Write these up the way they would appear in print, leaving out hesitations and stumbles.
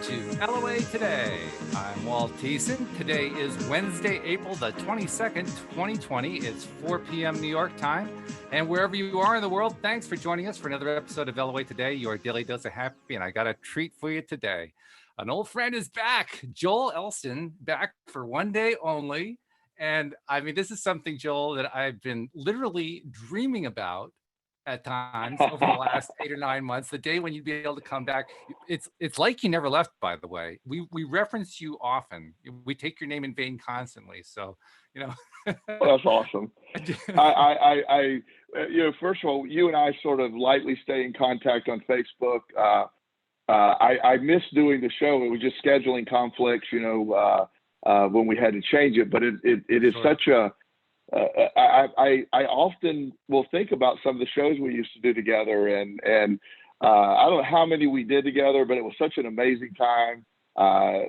to LOA Today. I'm Walt. Today is Wednesday, April the 22nd, 2020. It's 4 p.m. New York time. And wherever you are in the world, thanks for joining us for another episode of LOA Today, your daily dose of happy. And I got a treat for you today. An old friend is back, Joel Elston, back for one day only. And I mean, this is something, Joel, that I've been literally dreaming about at times over the last 8 or 9 months, the day when you'd be able to come back. It's like you never left, by the way. We reference you often. We take your name in vain constantly. So, you know. Well, that's awesome. First of all, you and I sort of lightly stay in contact on Facebook. I miss doing the show. It was just scheduling conflicts, when we had to change it. But it is Sure. such a I often will think about some of the shows we used to do together, and I don't know how many we did together, but it was such an amazing time. I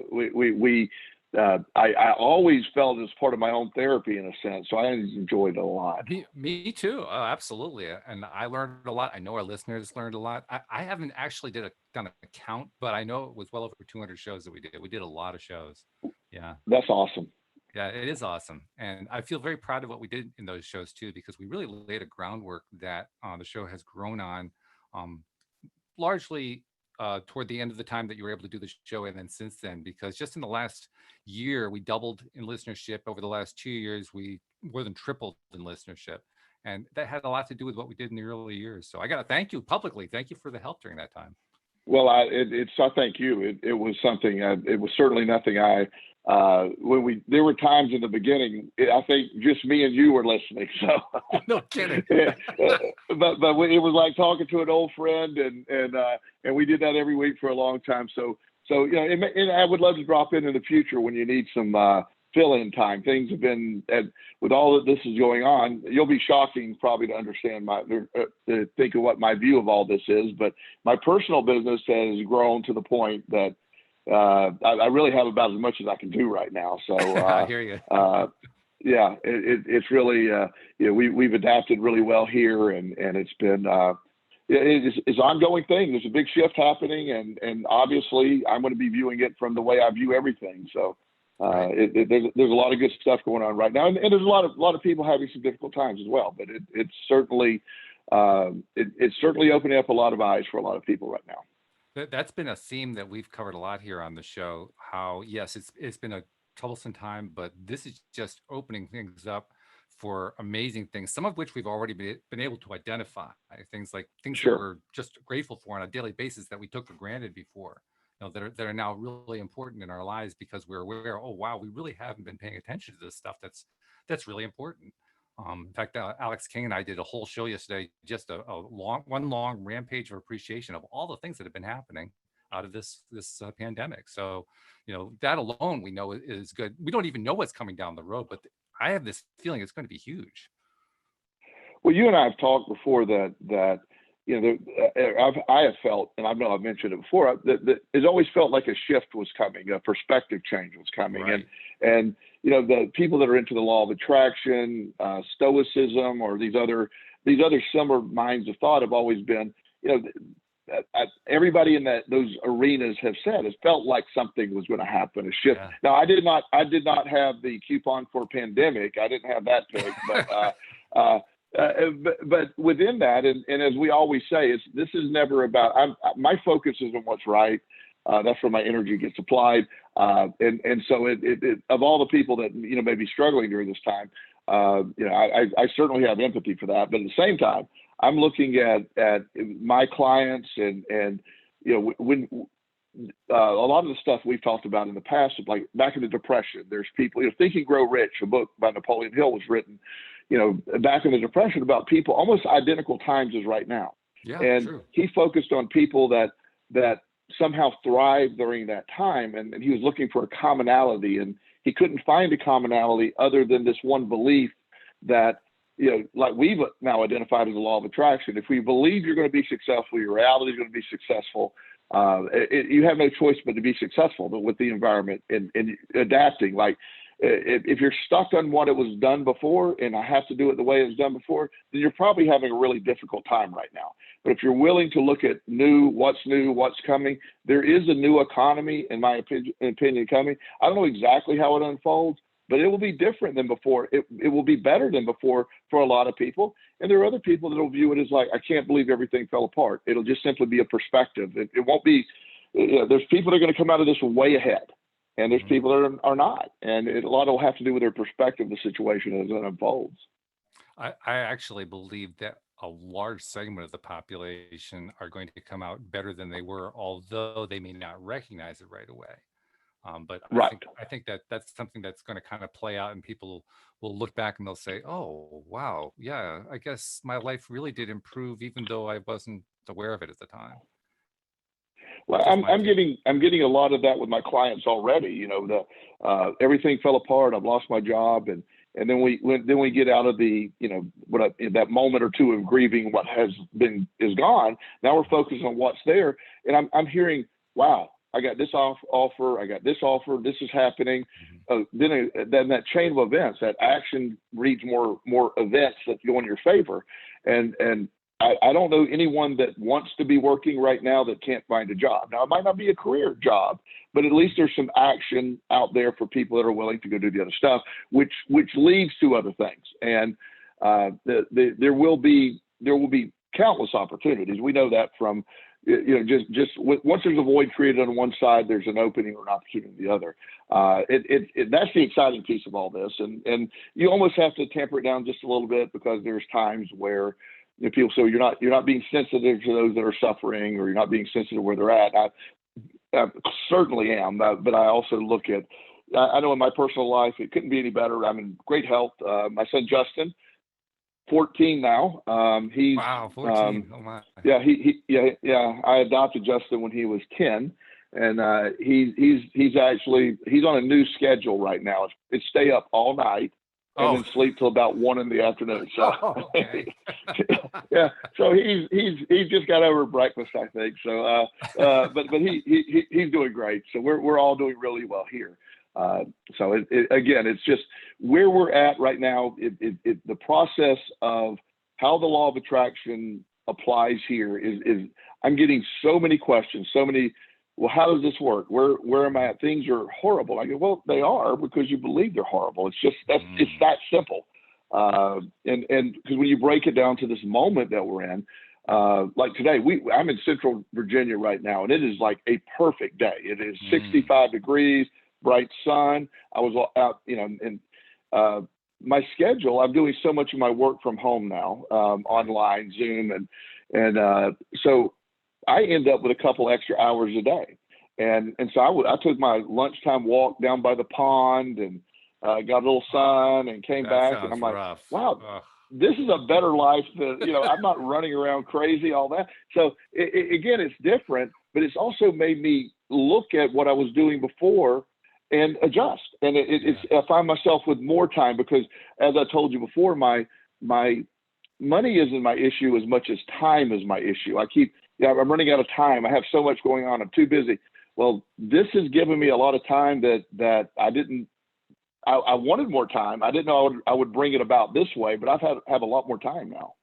always felt it was part of my own therapy in a sense, so I enjoyed it a lot. Me too. Oh, absolutely. And I learned a lot. I know our listeners learned a lot. I haven't actually done a count, but I know it was well over 200 shows that we did. We did a lot of shows. Yeah. That's awesome. Yeah, it is awesome. And I feel very proud of what we did in those shows too, because we really laid a groundwork that the show has grown on, largely toward the end of the time that you were able to do the show. And then since then, because just in the last year, we doubled in listenership. Over the last 2 years, we more than tripled in listenership. And that had a lot to do with what we did in the early years. So I got to thank you publicly. Thank you for the help during that time. Well, I thank you. It was something. It was certainly nothing. There were times in the beginning. I think just me and you were listening. So No kidding. but it was like talking to an old friend, and we did that every week for a long time. So and I would love to drop in the future when you need some fill-in time. Things have been, with all that this is going on, you'll be shocking probably to understand to think of what my view of all this is. But my personal business has grown to the point that I really have about as much as I can do right now. So I hear you. Yeah, it's really we've adapted really well here, and it's been it's an ongoing thing. There's a big shift happening, and obviously I'm going to be viewing it from the way I view everything. So. Right. There's a lot of good stuff going on right now, and there's a lot of people having some difficult times as well. But it's certainly opening up a lot of eyes for a lot of people right now. That's been a theme that we've covered a lot here on the show. How, yes, it's been a troublesome time, but this is just opening things up for amazing things, some of which we've already been able to identify. Things that Sure. we're just grateful for on a daily basis that we took for granted before. That are now really important in our lives because we're aware, oh wow, we really haven't been paying attention to this stuff that's really important. In fact, Alex King and I did a whole show yesterday, just a long rampage of appreciation of all the things that have been happening out of this pandemic. So, that alone we know is good. We don't even know what's coming down the road, but I have this feeling it's going to be huge. Well, you and I have talked before that I have felt, and I know I've mentioned it before, that it's always felt like a shift was coming, a perspective change was coming. Right. And the people that are into the law of attraction, stoicism, or these other similar minds of thought have always been, everybody in those arenas have said it felt like something was going to happen, a shift. Yeah. Now, I did not have the coupon for pandemic. I didn't have that pick, but within that, and as we always say, this is never about. My focus is on what's right. That's where my energy gets applied. And so it of all the people that may be struggling during this time, I certainly have empathy for that. But at the same time, I'm looking at my clients and when a lot of the stuff we've talked about in the past, like back in the Depression, there's people. Think and Grow Rich, a book by Napoleon Hill, was written. Back in the Depression about people almost identical times as right now. Yeah, and true. He focused on people that somehow thrived during that time. And he was looking for a commonality, and he couldn't find a commonality other than this one belief that, like we've now identified as the law of attraction. If we believe you're going to be successful, your reality is going to be successful. You have no choice but to be successful with the environment and adapting. Like, if you're stuck on what it was done before and I have to do it the way it was done before, then you're probably having a really difficult time right now. But if you're willing to look at what's new, what's coming, there is a new economy, in my opinion, coming. I don't know exactly how it unfolds, but it will be different than before. It will be better than before for a lot of people. And there are other people that will view it as like, I can't believe everything fell apart. It'll just simply be a perspective. It won't be, there's people that are going to come out of this way ahead. And there's people that are not. And a lot will have to do with their perspective of the situation as it unfolds. I actually believe that a large segment of the population are going to come out better than they were, although they may not recognize it right away. But Right. I think that that's something that's going to kind of play out, and people will look back and they'll say, "Oh, wow, yeah, I guess my life really did improve, even though I wasn't aware of it at the time." Well, Just my I'm take. getting a lot of that with my clients already. Everything fell apart. I've lost my job, and then we get out of the that moment or two of grieving what is gone. Now we're focused on what's there, and I'm hearing, wow, I got this offer, I got this offer, this is happening. Then that chain of events, that action breeds more events that go in your favor, and I don't know anyone that wants to be working right now that can't find a job. Now, it might not be a career job, but at least there's some action out there for people that are willing to go do the other stuff, which leads to other things. And there will be countless opportunities. We know that from once there's a void created on one side, there's an opening or an opportunity on the other. That's the exciting piece of all this, and you almost have to temper it down just a little bit, because there's times where people say you're not being sensitive to those that are suffering, or you're not being sensitive where they're at. I certainly am, but I also look at, I know in my personal life it couldn't be any better. I'm in great health. My son Justin, 14 now. Wow, 14. Oh my. Yeah. I adopted Justin when he was 10, and he's on a new schedule right now. It's stay up all night and then sleep till about 1 in the afternoon. So Okay. yeah, so he's just got over breakfast, I think. So but he's doing great. So we're all doing really well here. So again, it's just where we're at right now. The process of how the law of attraction applies here is I'm getting so many questions, so many. Well, how does this work? Where am I at? Things are horrible. I go, well, they are because you believe they're horrible. It's just it's that simple. And because when you break it down to this moment that we're in, like today, I'm in Central Virginia right now, and it is like a perfect day. It is 65 degrees, bright sun. I was out, and my schedule. I'm doing so much of my work from home now, online, Zoom, and so I end up with a couple extra hours a day. And so I took my lunchtime walk down by the pond and got a little sun and came back. And I'm like, rough. wow, Ugh. this is a better life than, I'm not running around crazy, all that. So again, it's different, but it's also made me look at what I was doing before and adjust. And I find myself with more time, because as I told you before, my money isn't my issue as much as time is my issue. I'm running out of time. I have so much going on. I'm too busy. Well, this has given me a lot of time that I wanted more time. I didn't know I would bring it about this way, but have a lot more time now.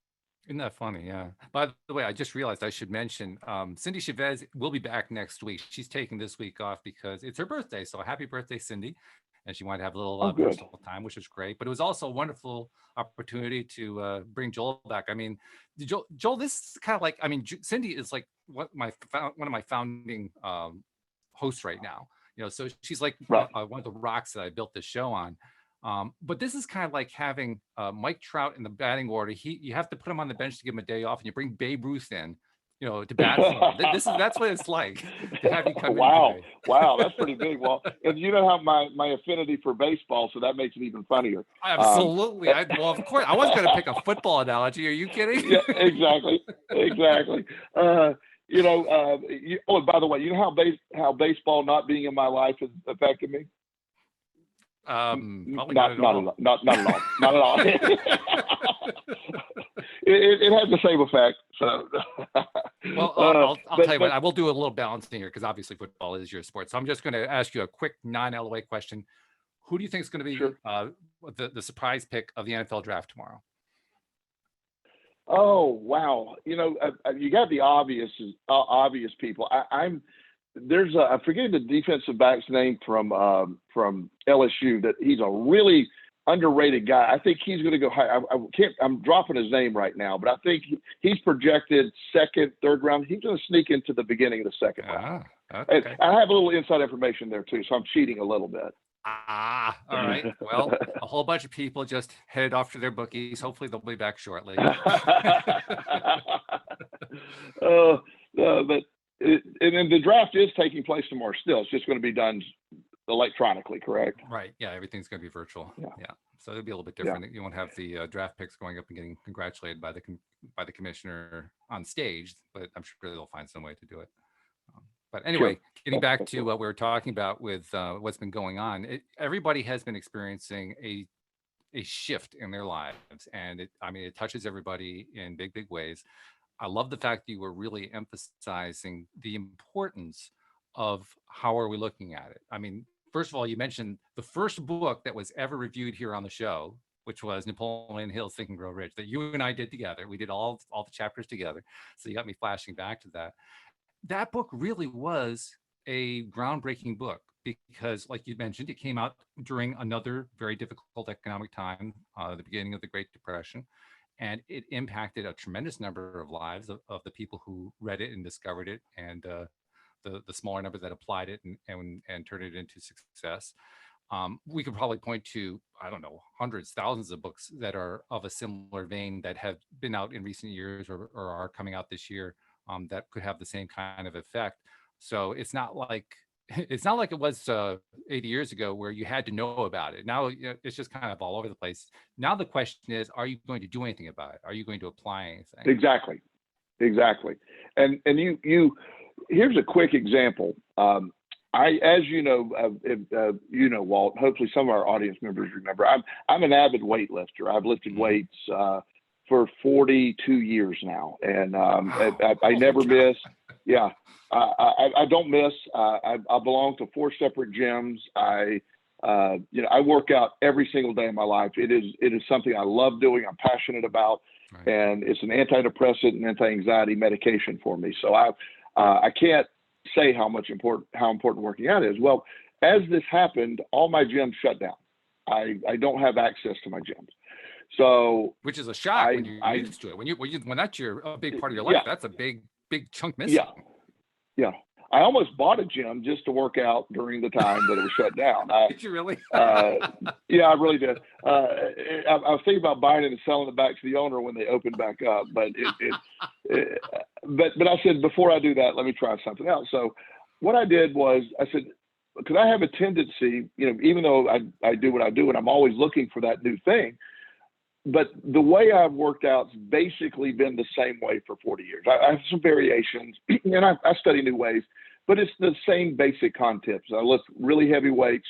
Isn't that funny? Yeah. By the way, I just realized I should mention Cindie Chavez will be back next week. She's taking this week off because it's her birthday. So happy birthday, Cindie. And she wanted to have a little Good. personal time, which was great. But it was also a wonderful opportunity to bring Joel back. I mean, Joel, this is kind of like, I mean, Cindie is like one of my founding hosts right now. So she's like Right. one of the rocks that I built this show on. But this is kind of like having Mike Trout in the batting order. You have to put him on the bench to give him a day off, and you bring Babe Ruth in, to bat for him. That's what it's like to have you come in today. Wow, that's pretty big. Well, and you know how my affinity for baseball, so that makes it even funniher. Absolutely. Well, of course, I was going to pick a football analogy. Are you kidding? Yeah, exactly. And by the way, you know how baseball not being in my life has affected me? Probably not at all. Not at all. It has the same effect. So, well, I'll tell you what. I will do a little balancing here, because obviously football is your sport. So I'm just going to ask you a quick non-LOA question. Who do you think is going to be the surprise pick of the NFL draft tomorrow? Oh, wow. You got the obvious people. I'm forgetting the defensive back's name from LSU, that he's a really underrated guy. I think he's going to go high. I'm dropping his name right now, but I think he's projected second, third round. He's going to sneak into the beginning of the second round. Okay. And I have a little inside information there too, so I'm cheating a little bit. All right. Well, a whole bunch of people just headed off to their bookies. Hopefully they'll be back shortly. And then the draft is taking place tomorrow still. It's just going to be done electronically, correct? Right. Yeah. Everything's going to be virtual. Yeah. So it'll be a little bit different. You won't have the draft picks going up and getting congratulated by the commissioner on stage, but I'm sure they'll find some way to do it. But anyway, getting back to what we were talking about with what's been going on, everybody has been experiencing a shift in their lives, and it touches everybody in big ways. I love the fact that you were really emphasizing the importance of how are we looking at it. I mean, first of all, you mentioned the first book that was ever reviewed here on the show, which was Napoleon Hill's Think and Grow Rich, that you and I did together. We did all the chapters together. So you got me flashing back to that. That book really was a groundbreaking book because, like you mentioned, it came out during another very difficult economic time, the beginning of the Great Depression, and it impacted a tremendous number of lives of the people who read it and discovered it, and the smaller number that applied it and turned it into success. We could probably point to, I don't know, hundreds, thousands of books that are of a similar vein that have been out in recent years or are coming out this year that could have the same kind of effect. So it's not like it was 80 years ago where you had to know about it. Now it's just kind of all over the place. Now the question is, are you going to do anything about it? Are you going to apply anything? Exactly. And you here's a quick example. As you know, Walt, hopefully some of our audience members remember, I'm an avid weightlifter. I've lifted weights for 42 years now. And I never miss. Yeah. I don't miss. I belong to 4 separate gyms. I work out every single day of my life. It is something I love doing. I'm passionate about, right. And it's an antidepressant and anti-anxiety medication for me. So I can't say how important working out is. Well, as this happened, all my gyms shut down. I don't have access to my gyms. So, which is a shock when you're used to it. When that's a big part of your life, that's a big chunk missing. Yeah. I almost bought a gym just to work out during the time that it was shut down. Did you really? Yeah, I really did. I was thinking about buying it and selling it back to the owner when they opened back up, but but I said, before I do that, let me try something else. So what I did was I said, because I have a tendency, even though I do what I do and I'm always looking for that new thing, but the way I've worked out's basically been the same way for 40 years. I have some variations, and I study new ways, but it's the same basic concepts. I lift really heavy weights,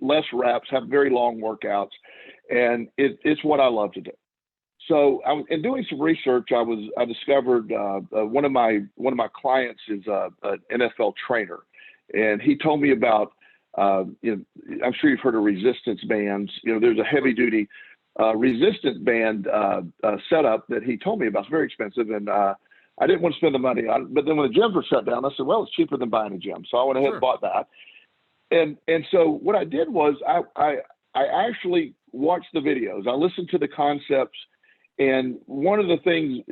less reps, have very long workouts, and it's what I love to do. So in doing some research, I discovered one of my clients is an NFL trainer, and he told me about I'm sure you've heard of resistance bands. There's a heavy duty resistance band setup that he told me about. It's very expensive, and I didn't want to spend the money on it. But then when the gyms were shut down, I said, well, it's cheaper than buying a gym. So I went ahead and bought that. And so what I did was I actually watched the videos. I listened to the concepts. And one of the things,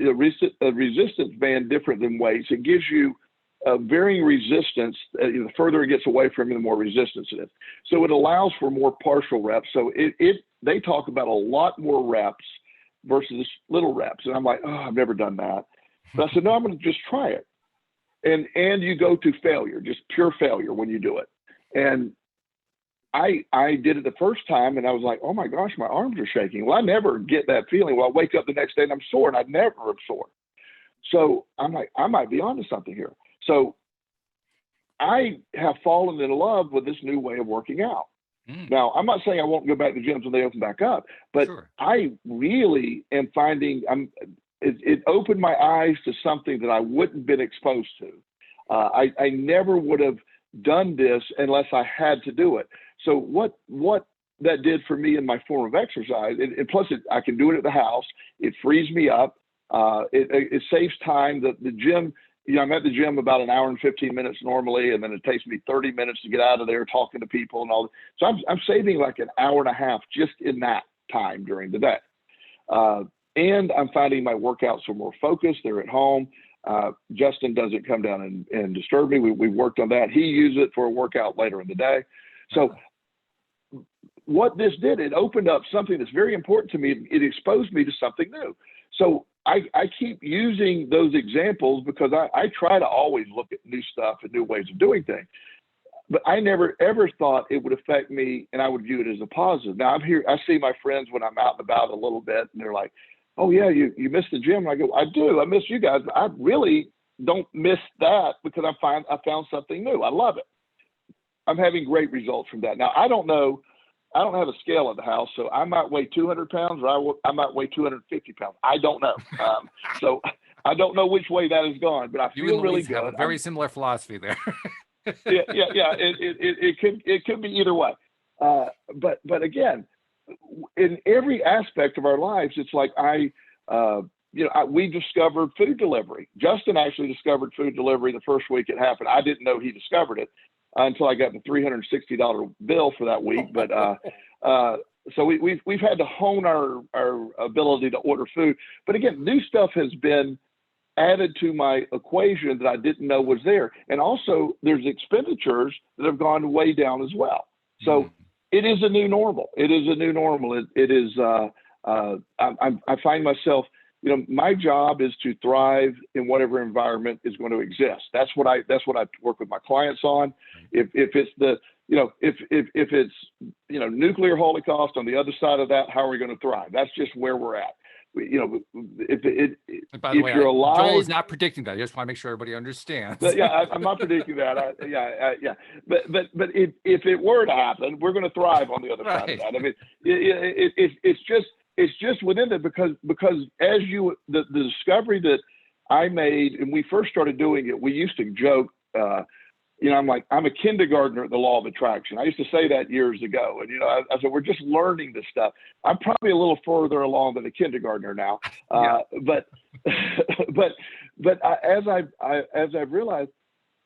a resistance band, different than weights, it gives you varying resistance. The further it gets away from you, the more resistance it is. So it allows for more partial reps. So they talk about a lot more reps versus little reps. And I'm like, oh, I've never done that. But I said, no, I'm going to just try it. And you go to failure, just pure failure when you do it. And I did it the first time, and I was like, oh my gosh, my arms are shaking. Well, I never get that feeling. Well, I wake up the next day and I'm sore, and I never am sore. So I'm like, I might be onto something here. So I have fallen in love with this new way of working out. Now, I'm not saying I won't go back to gyms when they open back up, but I really am finding it opened my eyes to something that I wouldn't have been exposed to. I never would have done this unless I had to do it. So what that did for me in my form of exercise, and plus I can do it at the house. It frees me up. It saves time. The gym, I'm at the gym about an hour and 15 minutes normally, and then it takes me 30 minutes to get out of there talking to people and all. So I'm saving like an hour and a half just in that time during the day. And I'm finding my workouts are more focused. They're at home. Justin doesn't come down and disturb me. We worked on that. He used it for a workout later in the day. So what this did, it opened up something that's very important to me. It exposed me to something new. So I keep using those examples because I try to always look at new stuff and new ways of doing things. But I never ever thought it would affect me, and I would view it as a positive. Now I'm here. I see my friends when I'm out and about a little bit, and they're like, "Oh yeah, you missed the gym." And I go, "I do. I miss you guys. But I really don't miss that because I found something new. I love it. I'm having great results from that." Now I don't know. I don't have a scale at the house, so I might weigh 200 pounds or I might weigh 250 pounds. I don't know. So I don't know which way that has gone, but I feel really good. Have a very similar philosophy there. yeah. It could be either way. But again, in every aspect of our lives, it's like we discovered food delivery. Justin actually discovered food delivery the first week it happened. I didn't know he discovered it until I got the $360 bill for that week. But so we've had to hone our ability to order food. But again, new stuff has been added to my equation that I didn't know was there. And also there's expenditures that have gone way down as well. So it is a new normal. It is a new normal. It is, I find myself, my job is to thrive in whatever environment is going to exist. That's what I work with my clients on. If it's if it's nuclear holocaust on the other side of that, how are we going to thrive? That's just where we're at. By the way, you're alive, Joel is not predicting that. I just want to make sure everybody understands. I'm not predicting that. But if it were to happen, we're going to thrive on the other side of that. I mean, it's just within it because as the discovery that I made and we first started doing it, we used to joke, I'm like, I'm a kindergartner at the law of attraction. I used to say that years ago. And, I said, we're just learning this stuff. I'm probably a little further along than a kindergartner now. But as I've realized,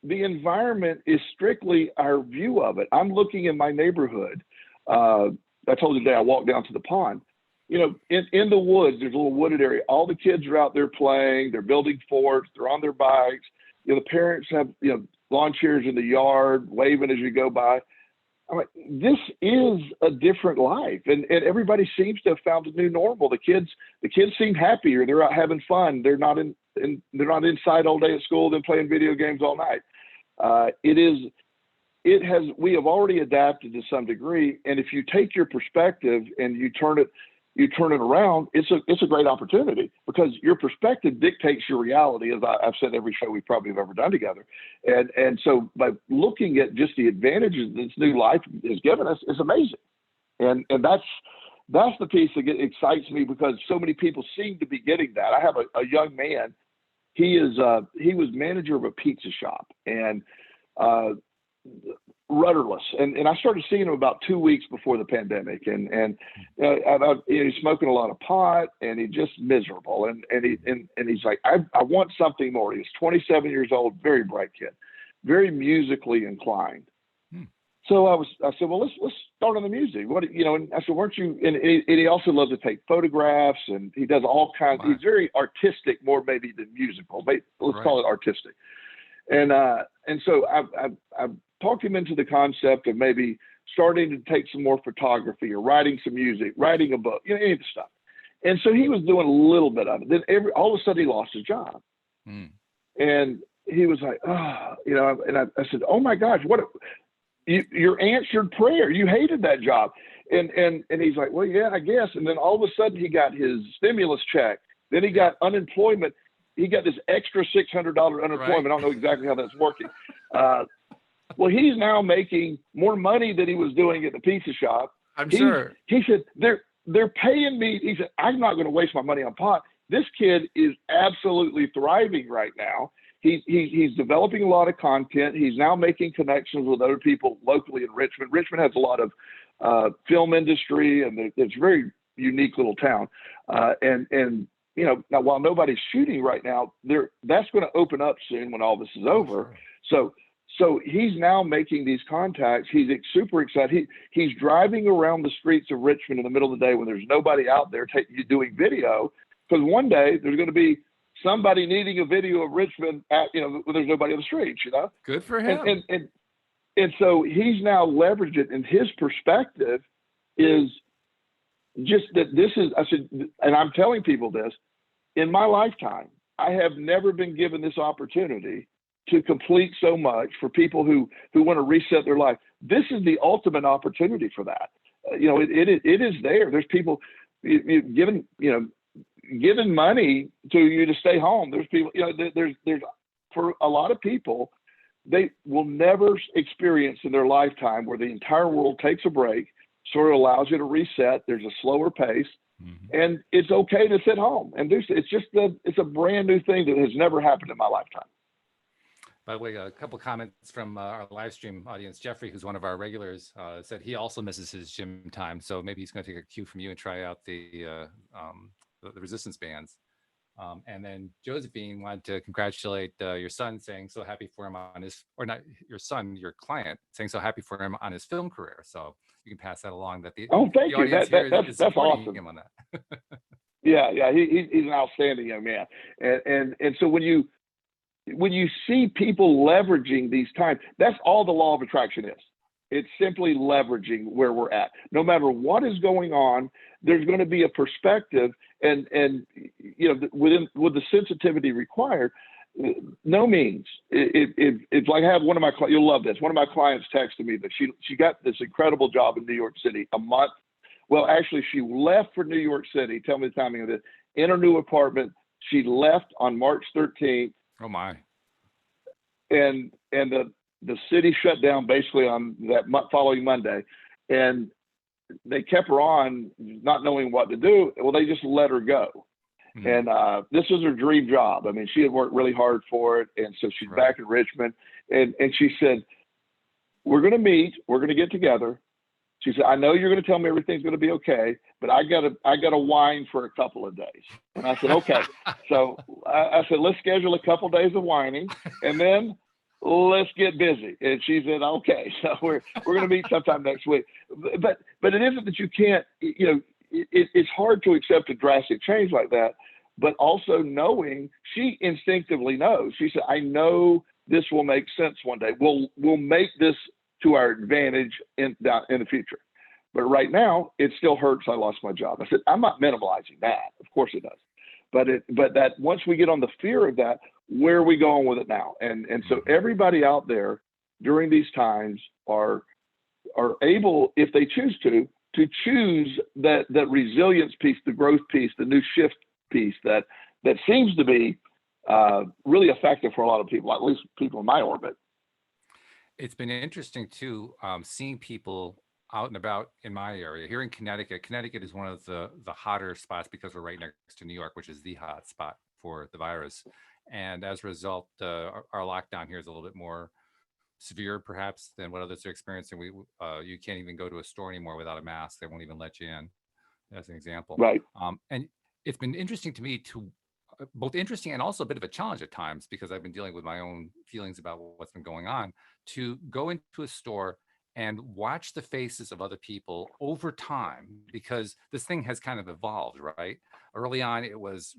the environment is strictly our view of it. I'm looking in my neighborhood. I told you today, I walked down to the pond. In the woods, there's a little wooded area. All the kids are out there playing. They're building forts. They're on their bikes. The parents have, lawn chairs in the yard, waving as you go by. I'm like, this is a different life. And everybody seems to have found a new normal. The kids seem happier. They're out having fun. They're not inside all day at school, then playing video games all night. We have already adapted to some degree. And if you take your perspective and you turn it around, it's a great opportunity because your perspective dictates your reality, as I've said every show we probably have ever done together. And so by looking at just the advantages this new life has given us, is amazing. And that's the piece that excites me because so many people seem to be getting that. I have a young man. He was manager of a pizza shop and rudderless. And I started seeing him about 2 weeks before the pandemic. And he's smoking a lot of pot and he's just miserable. And he's like, I want something more. He's 27 years old, very bright kid, very musically inclined. So I said, well, let's start on the music. And I said, weren't you? And he also loves to take photographs and he does all kinds. Wow. He's very artistic, more maybe than musical, but let's call it artistic. And so I talked him into the concept of maybe starting to take some more photography or writing some music, writing a book, any of the stuff. And so he was doing a little bit of it. Then all of a sudden he lost his job. And he was like, and I said, oh my gosh, your answered prayer. You hated that job. And he's like, well, yeah, I guess. And then all of a sudden he got his stimulus check. Then he got unemployment. He got this extra $600 unemployment. I don't know exactly how that's working. Well, he's now making more money than he was doing at the pizza shop. I'm sure. He said, they're paying me. He said, I'm not going to waste my money on pot. This kid is absolutely thriving right now. He's developing a lot of content. He's now making connections with other people locally in Richmond. Richmond has a lot of film industry, and it's a very unique little town. And now while nobody's shooting right now, that's going to open up soon when all this is over. Sure. So he's now making these contacts. He's super excited. He's driving around the streets of Richmond in the middle of the day when there's nobody out there doing video, because one day there's going to be somebody needing a video of Richmond when there's nobody on the streets. Good for him. And so he's now leveraged it, and his perspective is just that I said, and I'm telling people this, in my lifetime, I have never been given this opportunity to complete so much for people who want to reset their life. This is the ultimate opportunity for that. It is there. There's people giving money to you to stay home. There's people, there's for a lot of people, they will never experience in their lifetime where the entire world takes a break, sort of allows you to reset. There's a slower pace, and it's okay to sit home and do. It's a brand new thing that has never happened in my lifetime. By the way, a couple of comments from our live stream audience. Jeffrey, who's one of our regulars, said he also misses his gym time, so maybe he's going to take a cue from you and try out the resistance bands. And then Josephine wanted to congratulate your son, saying so happy for him on his, or not your son, your client, saying so happy for him on his film career. So you can pass that along. That the thank you. That's awesome. Him on that. Yeah, he's an outstanding young man. And so when you see people leveraging these times, that's all the law of attraction is. It's simply leveraging where we're at. No matter what is going on, there's going to be a perspective, and with the sensitivity required, no means. It's like I have one of my clients, you'll love this. One of my clients texted me that she got this incredible job in New York City a month. Well, actually, she left for New York City. Tell me the timing of this. In her new apartment, she left on March 13th. Oh my! And the city shut down basically on that following Monday, and they kept her on, not knowing what to do. Well, they just let her go. And this was her dream job. I mean, she had worked really hard for it, and so she's back in Richmond. And she said, "We're going to meet. We're going to get together." She said, "I know you're going to tell me everything's going to be okay, but I got to whine for a couple of days." And I said, "Okay." So I said, "Let's schedule a couple of days of whining, and then let's get busy." And she said, "Okay." So we're going to meet sometime next week. But it isn't that you can't. It's hard to accept a drastic change like that. But also knowing, she instinctively knows. She said, "I know this will make sense one day. We'll make this to our advantage in the future. But right now, it still hurts. I lost my job." I said, "I'm not minimalizing that. Of course it does. But that once we get on the fear of that, where are we going with it now?" And so everybody out there during these times are able, if they choose to choose that resilience piece, the growth piece, the new shift piece that seems to be really effective for a lot of people, at least people in my orbit. It's been interesting too, seeing people out and about in my area here in Connecticut. Connecticut is one of the hotter spots because we're right next to New York, which is the hot spot for the virus. And as a result, our lockdown here is a little bit more severe, perhaps, than what others are experiencing. You can't even go to a store anymore without a mask. They won't even let you in, as an example. Right. And it's been interesting to me both interesting and also a bit of a challenge at times, because I've been dealing with my own feelings about what's been going on, to go into a store and watch the faces of other people over time, because this thing has kind of evolved, right? Early on, it was,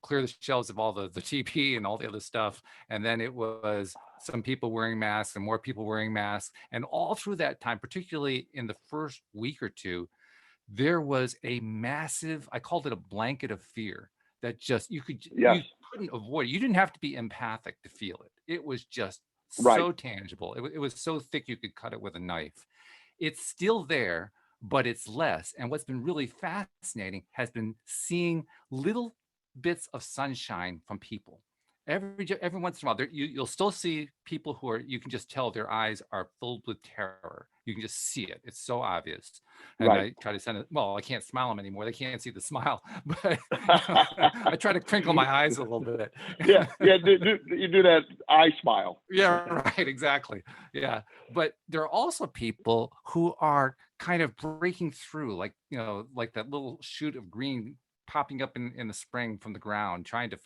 clear the shelves of all the TP and all the other stuff. And then it was some people wearing masks and more people wearing masks. And all through that time, particularly in the first week or two, there was a massive, I called it a blanket of fear that just, you couldn't avoid it. You didn't have to be empathic to feel it. It was just so tangible. It was so thick you could cut it with a knife. It's still there, but it's less. And what's been really fascinating has been seeing little bits of sunshine from people. Every once in a while, you'll still see people who you can just tell their eyes are filled with terror. You can just see it. It's so obvious. And I try to send it. Well, I can't smile them anymore. They can't see the smile, but I try to crinkle my eyes a little bit. Yeah. You do that eye smile. Yeah, right. Exactly. Yeah. But there are also people who are kind of breaking through, like that little shoot of green popping up in the spring from the ground, trying to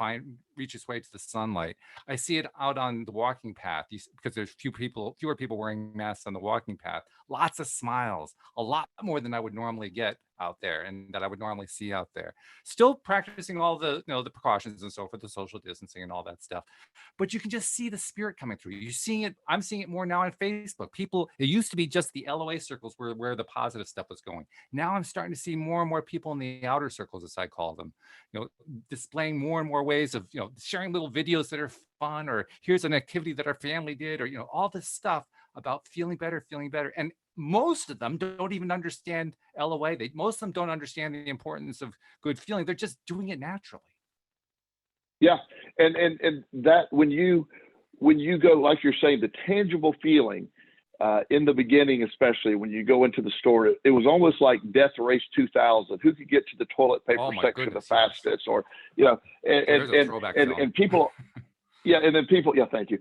reach its way to the sunlight. I see it out on the walking path because there's fewer people wearing masks on the walking path. Lots of smiles, a lot more than I would normally get out there and that I would normally see out there. Still practicing all the the precautions and so forth, the social distancing and all that stuff. But you can just see the spirit coming through. You're seeing it. I'm seeing it more now on Facebook. People, it used to be just the LOA circles where the positive stuff was going. Now I'm starting to see more and more people in the outer circles, as I call them, displaying more and more ways of, sharing little videos that are fun, or here's an activity that our family did, or, all this stuff about feeling better. And most of them don't even understand LOA. Most of them don't understand the importance of good feeling. They're just doing it naturally. Yeah, and that when you go, like you're saying, the tangible feeling in the beginning, especially when you go into the store, it was almost like Death Race 2000. Who could get to the toilet paper section the fastest, or and people. Yeah, and then people. Yeah, thank you.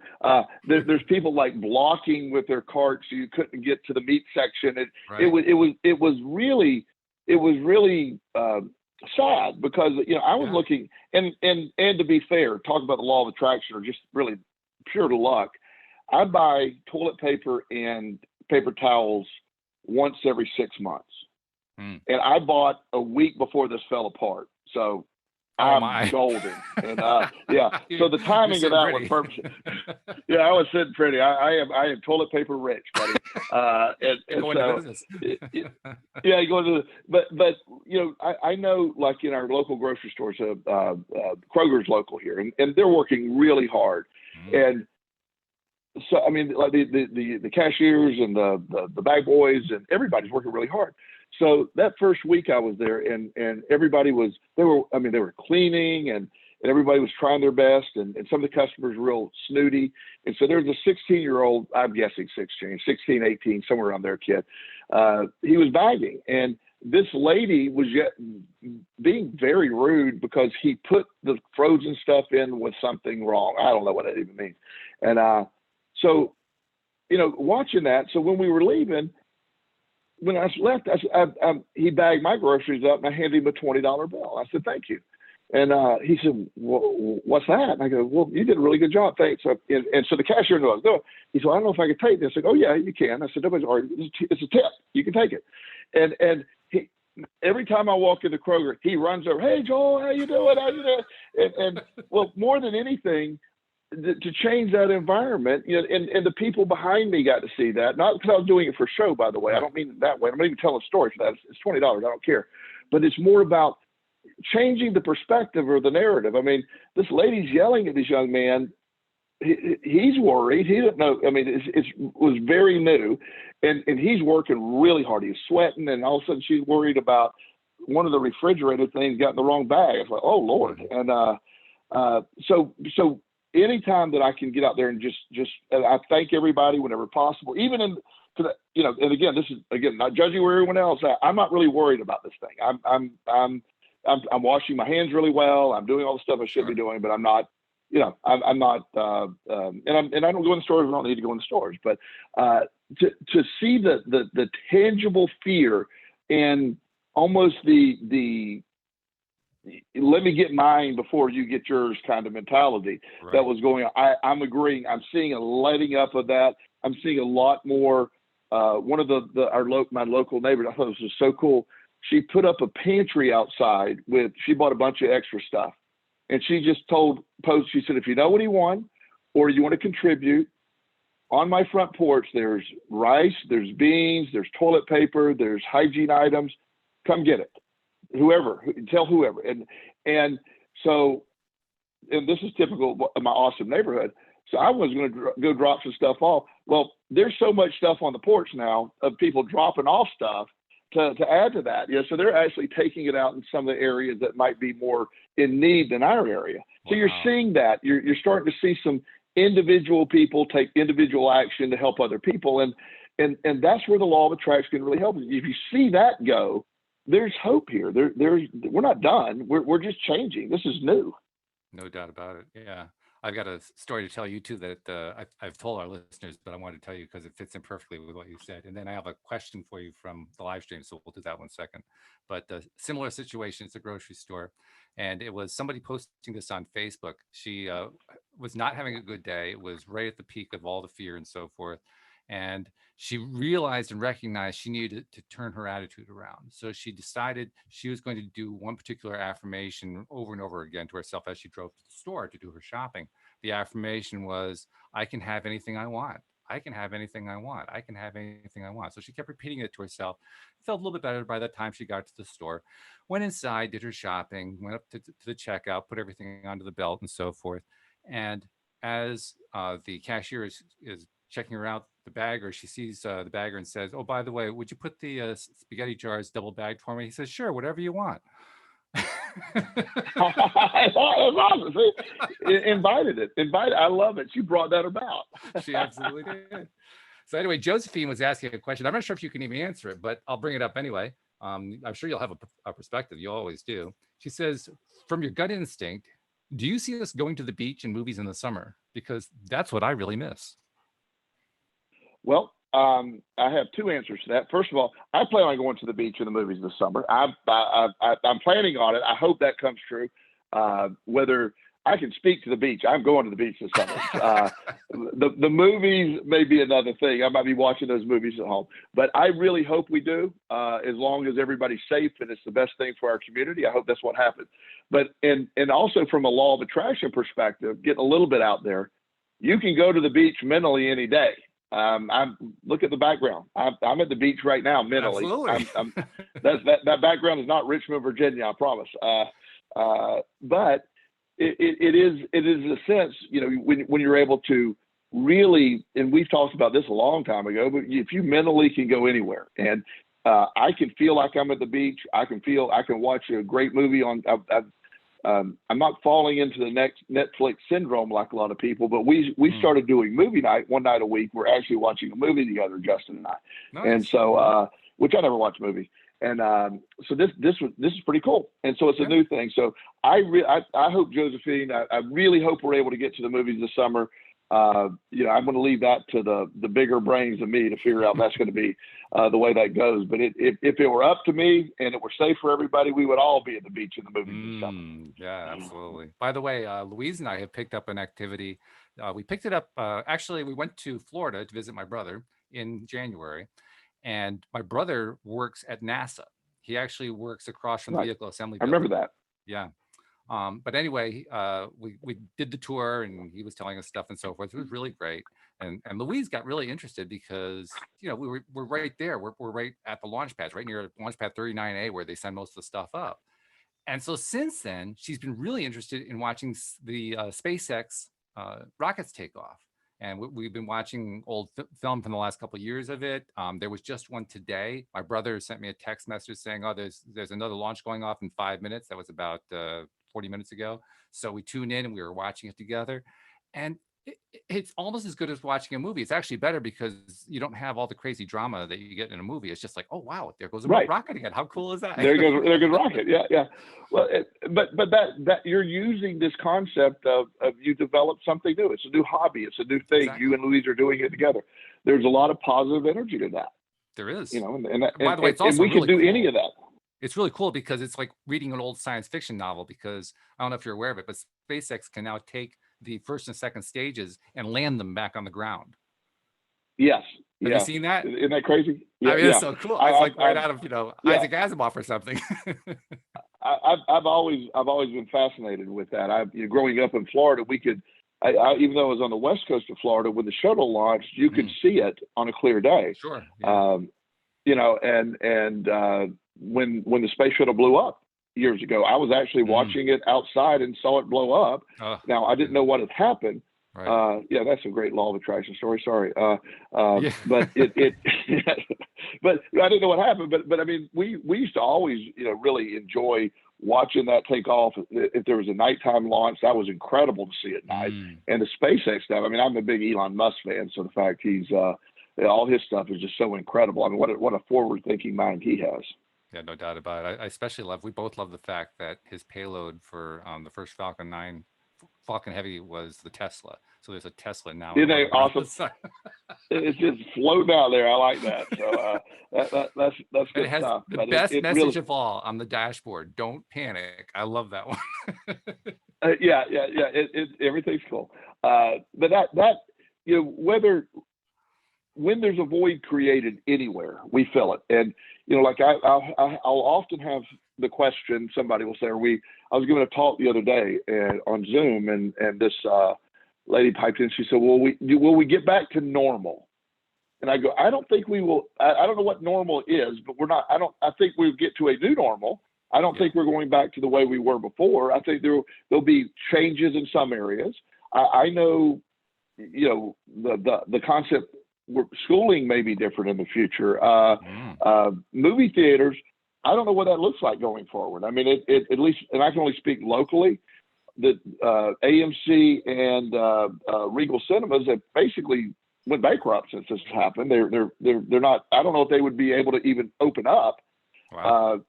There's people like blocking with their carts, so you couldn't get to the meat section. It was really sad, because I was looking, and to be fair, talk about the law of attraction, or just really pure luck. I buy toilet paper and paper towels once every 6 months, and I bought a week before this fell apart. So I'm golden, and so the timing of that was perfect. Yeah, I was sitting pretty. I am toilet paper rich, buddy. And so yeah, you go to but I know, like in our local grocery stores, Kroger's local here, and they're working really hard, and so I mean, like the cashiers and the bag boys and everybody's working really hard. So that first week I was there, and everybody they were cleaning, and everybody was trying their best, and some of the customers were real snooty. And so there's a 16-year-old, I'm guessing 16, 18, somewhere around there, kid. He was bagging, and this lady was being very rude because he put the frozen stuff in with something wrong. I don't know what that even means. And so, watching that, so when we were leaving, when I left, he bagged my groceries up, and I handed him a $20 bill. I said, "Thank you." And he said, "Well, what's that?" And I go, "Well, you did a really good job, thanks." And so the cashier knew I was doing. He said, "I don't know if I could take this." I said, "Oh yeah, you can." I said, "It's a tip. You can take it." And he, every time I walk into Kroger, he runs over, "Hey Joel, how you doing? How you doing?" And well, more than anything, to change that environment, and the people behind me got to see that. Not because I was doing it for show, by the way. I don't mean it that way. I'm not even telling a story for that. It's $20. I don't care. But it's more about changing the perspective or the narrative. I mean, this lady's yelling at this young man. He's worried. He didn't know. I mean, it was very new, and he's working really hard. He's sweating, and all of a sudden she's worried about one of the refrigerated things got in the wrong bag. It's like, oh Lord. And so anytime that I can get out there and just I thank everybody whenever possible, even and again, this is not judging where everyone else. I'm not really worried about this thing. I'm washing my hands really well. I'm doing all the stuff I should be doing, but I'm not. I'm not, and I don't go in the stores. I don't need to go in the stores, but to see the tangible fear and almost the let me get mine before you get yours kind of mentality that was going on. I'm agreeing. I'm seeing a letting up of that. I'm seeing a lot more. One of my local neighbors, I thought this was so cool. She put up a pantry outside she bought a bunch of extra stuff. And she just she said, if you know what he won, or you want to contribute, on my front porch, there's rice, there's beans, there's toilet paper, there's hygiene items. Come get it. Tell whoever. And so, and this is typical of my awesome neighborhood. So I was going to go drop some stuff off. Well, there's so much stuff on the porch now of people dropping off stuff to add to that. So they're actually taking it out in some of the areas that might be more in need than our area. So you're seeing that. You're starting to see some individual people take individual action to help other people. And that's where the law of attraction can really help. If you see that go, there's hope here. We're not done. We're just changing. This is new. No doubt about it. Yeah. I've got a story to tell you too that I've told our listeners, but I wanted to tell you because it fits in perfectly with what you said. And then I have a question for you from the live stream, so we'll do that one second. But similar situation, it's a grocery store, and it was somebody posting this on Facebook. She was not having a good day. It was right at the peak of all the fear and so forth. And she realized and recognized she needed to turn her attitude around. So she decided she was going to do one particular affirmation over and over again to herself as she drove to the store to do her shopping. The affirmation was, I can have anything I want. I can have anything I want. I can have anything I want. So she kept repeating it to herself. Felt a little bit better by the time she got to the store. Went inside, did her shopping, went up to the checkout, put everything onto the belt and so forth. And as the cashier is checking her out the bagger, she sees the bagger and says, "Oh, by the way, would you put the spaghetti jars double bagged for me?" He says, "Sure, whatever you want." That's awesome. See, invited it. Invited. I love it. She brought that about. She absolutely did. So anyway, Josephine was asking a question. I'm not sure if you can even answer it, but I'll bring it up anyway. I'm sure you'll have a perspective. You always do. She says, from your gut instinct, do you see us going to the beach and movies in the summer? Because that's what I really miss. Well, I have two answers to that. First of all, I plan on going to the beach and the movies this summer. I'm planning on it. I hope that comes true. Whether I can speak to the beach, I'm going to the beach this summer. The movies may be another thing. I might be watching those movies at home, but I really hope we do. As long as everybody's safe and it's the best thing for our community, I hope that's what happens. But and also from a law of attraction perspective, getting a little bit out there, you can go to the beach mentally any day. Look at the background. I'm at the beach right now mentally. Absolutely. That background is not Richmond, Virginia, I promise. But it is a sense, you know, when you're able to really, and we've talked about this a long time ago, but if you mentally can go anywhere, and I can feel like I'm at the beach. I can watch a great movie on. I'm not falling into the next Netflix syndrome like a lot of people, but we started doing movie night one night a week. We're actually watching a movie together, Justin and I. Nice. And so, which I never watch movies. And so this is pretty cool. And so it's a new thing. So I hope, Josephine, I really hope we're able to get to the movies this summer. You know, I'm going to leave that to the bigger brains of me to figure out that's going to be the way that goes. But if it were up to me and it were safe for everybody, we would all be at the beach in the movies this summer. Yeah, absolutely. By the way, Louise and I have picked up an activity. We picked it up. Actually, we went to Florida to visit my brother in January. And my brother works at NASA. He actually works across from the vehicle assembly building. I remember that. Yeah. But anyway, we did the tour and he was telling us stuff and so forth. It was really great. And Louise got really interested because, you know, we're right there. We're right at the launch pads, right near launch pad 39A where they send most of the stuff up. And so since then, she's been really interested in watching the SpaceX rockets take off. And we've been watching old film from the last couple of years of it. There was just one today. My brother sent me a text message saying, "Oh, there's another launch going off in 5 minutes." That was about 40 minutes ago. So we tuned in and we were watching it together. And it's almost as good as watching a movie. It's actually better because you don't have all the crazy drama that you get in a movie. It's just like, oh wow, there goes a rocket again. How cool is that? There goes rocket. Yeah. Well, but that you're using this concept of you develop something new. It's a new hobby. It's a new thing. Exactly. You and Louise are doing it together. There's a lot of positive energy to that. There is. You know, by the way, it's also we really can do cool. any of that. It's really cool because it's like reading an old science fiction novel, because I don't know if you're aware of it, but SpaceX can now take the first and second stages and land them back on the ground. Yes. Have you seen that? Isn't that crazy? Yeah, I mean, it's so cool. It's like right out of, Isaac Asimov or something. I've always been fascinated with that. Growing up in Florida, we could, even though I was on the west coast of Florida, when the shuttle launched, you could see it on a clear day. Sure. Yeah. When the space shuttle blew up years ago, I was actually watching it outside and saw it blow up. Now I didn't know what had happened. Right. That's a great law of attraction story. Sorry. But but I didn't know what happened. But I mean, we used to always, really enjoy watching that take off. If there was a nighttime launch, that was incredible to see at night. And the SpaceX stuff, I mean, I'm a big Elon Musk fan. So the fact he's, all his stuff is just so incredible. I mean, what a forward thinking mind he has. Yeah, no doubt about it. I especially we both love the fact that his payload for the first Falcon 9 Falcon Heavy was the Tesla. So there's a Tesla now. Isn't they around the awesome? sun. It's just floating out there. I like that. So that's And good it has stuff. the But best it message really, of all on the dashboard. Don't panic. I love that one. yeah. Everything's cool. But that whether when there's a void created anywhere, we fill it. And like I'll often have the question. Somebody will say, I was giving a talk the other day on Zoom, and this lady piped in. She said, will we get back to normal? And I go, I don't think we will. I don't know what normal is, but we're not. I think we'll get to a new normal. I don't think we're going back to the way we were before. I think there'll be changes in some areas. I know, the concept. Schooling may be different in the future. Movie theaters, I don't know what that looks like going forward. I mean, it at least, and I can only speak locally, that AMC and Regal Cinemas have basically went bankrupt since this has happened. They're not. I don't know if they would be able to even open up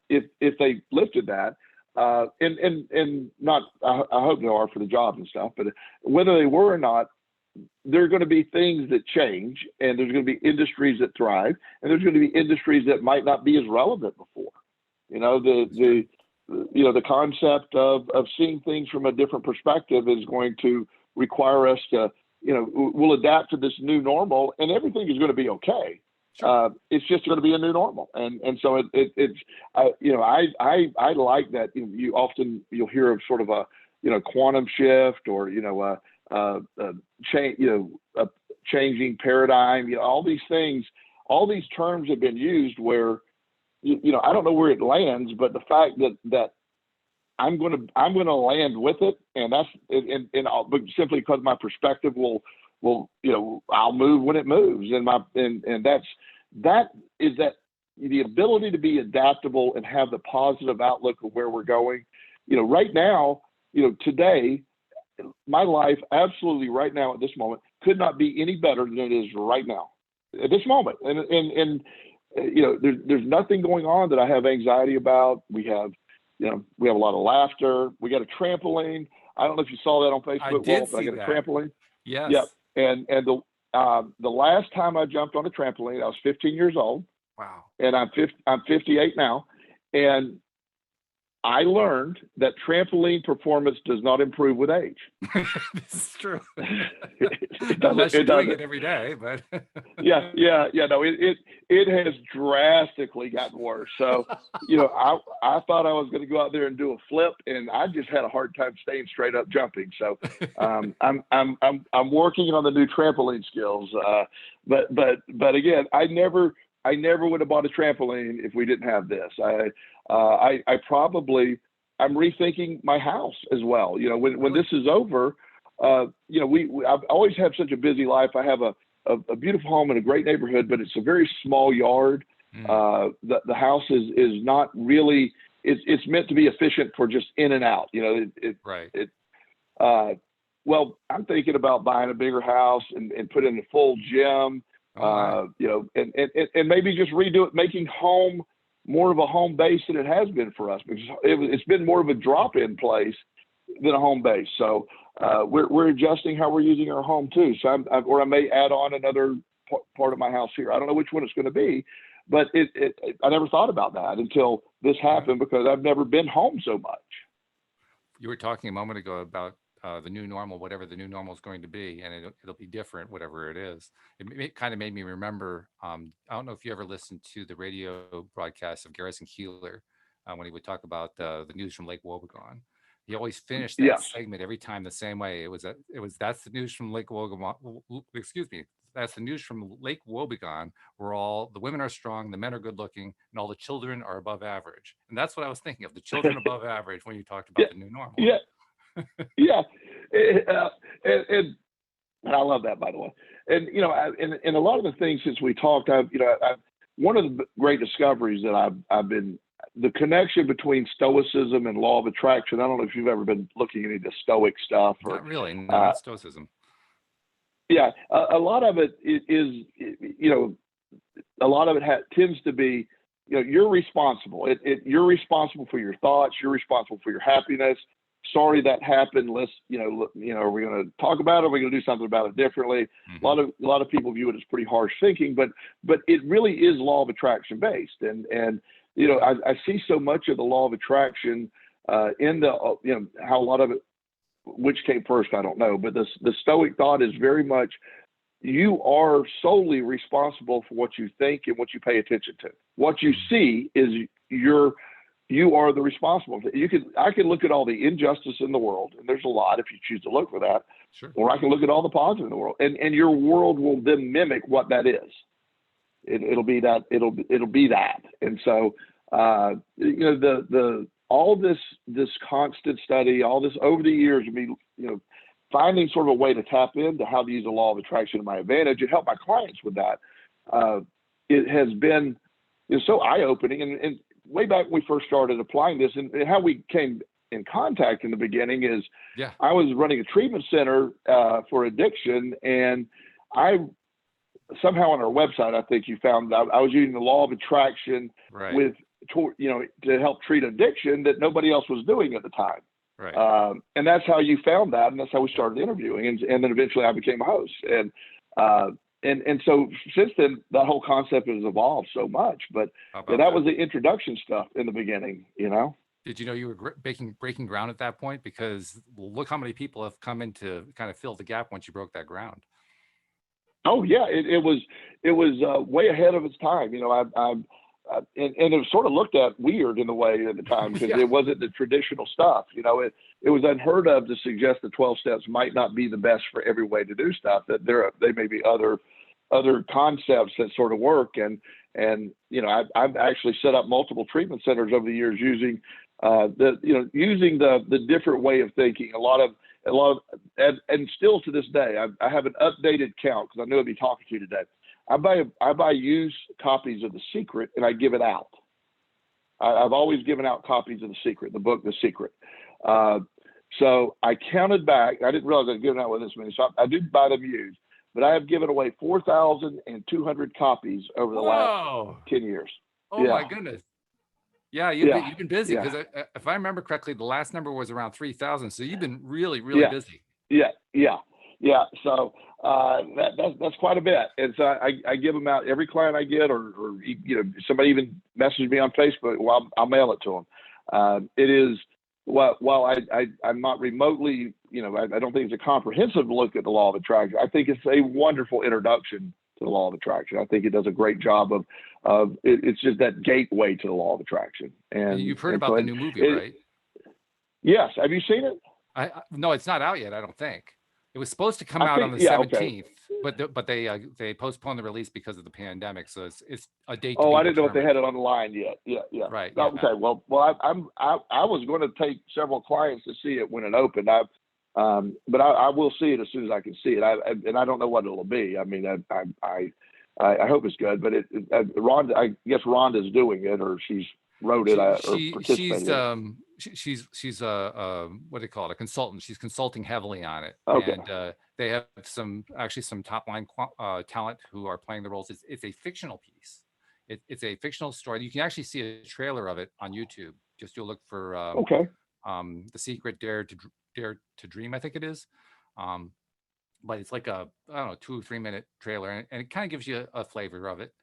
if they lifted that. And not. I hope they are for the jobs and stuff. But whether they were or not, there are going to be things that change, and there's going to be industries that thrive, and there's going to be industries that might not be as relevant before. The concept of seeing things from a different perspective is going to require us to, we'll adapt to this new normal, and everything is going to be okay. Sure. It's just going to be a new normal, and so it's I like that. You'll hear of sort of a quantum shift, or a changing paradigm. All these things, all these terms have been used where I don't know where it lands, but the fact that I'm going to land with it, and that's but simply because my perspective will I'll move when it moves, and that is the ability to be adaptable and have the positive outlook of where we're going. Right now, today, my life absolutely right now at this moment could not be any better than it is right now at this moment. And there's nothing going on that I have anxiety about. We have a lot of laughter. We got a trampoline. I don't know if you saw that on Facebook, Walt, but I got a trampoline. Yes. Yep. And the last time I jumped on a trampoline, I was 15 years old. Wow. And I'm 58 now. And I learned that trampoline performance does not improve with age. This is true. Unless you're doing it every day, but yeah. No, it has drastically gotten worse. So, I thought I was going to go out there and do a flip, and I just had a hard time staying straight up jumping. So, I'm working on the new trampoline skills. But again, I never would have bought a trampoline if we didn't have this. I'm rethinking my house as well. When this is over, I've always had such a busy life. I have a beautiful home in a great neighborhood, but it's a very small yard. The house is not really, it's meant to be efficient for just in and out. Right. Well, I'm thinking about buying a bigger house and put in a full gym. And maybe just redo it, making home more of a home base than it has been for us, because it's been more of a drop-in place than a home base. So we're adjusting how we're using our home too. So I may add on another part of my house here. I don't know which one it's going to be, but I never thought about that until this happened, because I've never been home so much. You were talking a moment ago about the new normal, whatever the new normal is going to be, and it'll be different, whatever it is. It kind of made me remember, I don't know if you ever listened to the radio broadcast of Garrison Keillor when he would talk about the news from Lake Wobegon. He always finished that segment every time the same way. That's the news from Lake Wobegon. Excuse me. That's the news from Lake Wobegon, where all the women are strong, the men are good looking, and all the children are above average. And that's what I was thinking of, the children above average, when you talked about the new normal. Yeah. And I love that, by the way. And, and a lot of the things since we talked, one of the great discoveries that I've been, the connection between Stoicism and law of attraction. I don't know if you've ever been looking at any of the Stoic stuff. Not really, not Stoicism. Yeah. A lot of it is, a lot of it tends to be, you're responsible. You're responsible for your thoughts. You're responsible for your happiness. sorry that happened. Let's, are we going to talk about it? Are we going to do something about it differently? Mm-hmm. A lot of people view it as pretty harsh thinking, but it really is law of attraction based. And I see so much of the law of attraction in the, how a lot of it, which came first, I don't know, but the Stoic thought is very much, you are solely responsible for what you think and what you pay attention to. What you see is you are the responsible. I can look at all the injustice in the world, and there's a lot if you choose to look for that. Sure. Or I can look at all the positive in the world, and your world will then mimic what that is. It'll be that. It'll be that. And so all this constant study, all this over the years of me, finding sort of a way to tap into how to use the law of attraction to my advantage and help my clients with that. It has been so eye-opening. And way back when we first started applying this, and how we came in contact in the beginning is, I was running a treatment center for addiction, and I somehow on our website, I think you found out I was using the law of attraction to help treat addiction that nobody else was doing at the time. Right. And that's how you found that, and that's how we started interviewing, and then eventually I became a host. And so since then, that whole concept has evolved so much. But that was the introduction stuff in the beginning, Did you know you were breaking ground at that point? Because look how many people have come in to kind of fill the gap once you broke that ground. Oh yeah, it was way ahead of its time. And it was sort of looked at weird in a way at the time, because it wasn't the traditional stuff. It was unheard of to suggest the 12 steps might not be the best for every way to do stuff, that they may be other concepts that sort of work. And I've actually set up multiple treatment centers over the years using the different way of thinking. A lot of and still to this day, I have an updated count, because I knew I'd be talking to you today. I buy used copies of The Secret, and I give it out. I've always given out copies of The Secret, the book, The Secret. So I counted back. I didn't realize I was giving out with this many. So I did buy them used, but I have given away 4,200 copies over the last 10 years. Oh my goodness. Yeah, you've been busy, because if I remember correctly, the last number was around 3,000. So you've been really, really busy. Yeah. So that's quite a bit. And so I give them out every client I get, or somebody even messages me on Facebook. Well, I'll mail it to them. It is, while I'm not remotely, I don't think it's a comprehensive look at the law of attraction. I think it's a wonderful introduction to the law of attraction. I think it does a great job of it's just that gateway to the law of attraction. And you've heard about the new movie, right? Yes. Have you seen it? No, it's not out yet, I don't think. It was supposed to come out on the 17th, but they postponed the release because of the pandemic. So it's a date. I didn't know if they had it online yet. Yeah. Right. Okay. I was going to take several clients to see it when it opened. But I will see it as soon as I can see it. And I don't know what it'll be. I mean, I hope it's good. But Rhonda, I guess Rhonda's doing it, or she's wrote it or participated. She's what do you call it? A consultant. She's consulting heavily on it. Okay. And they have some top line talent who are playing the roles. It's a fictional piece. It's a fictional story. You can actually see a trailer of it on YouTube. Just you'll look for The Secret, Dare to Dream, I think it is. But it's like a 2 or 3 minute trailer, and it kind of gives you a flavor of it.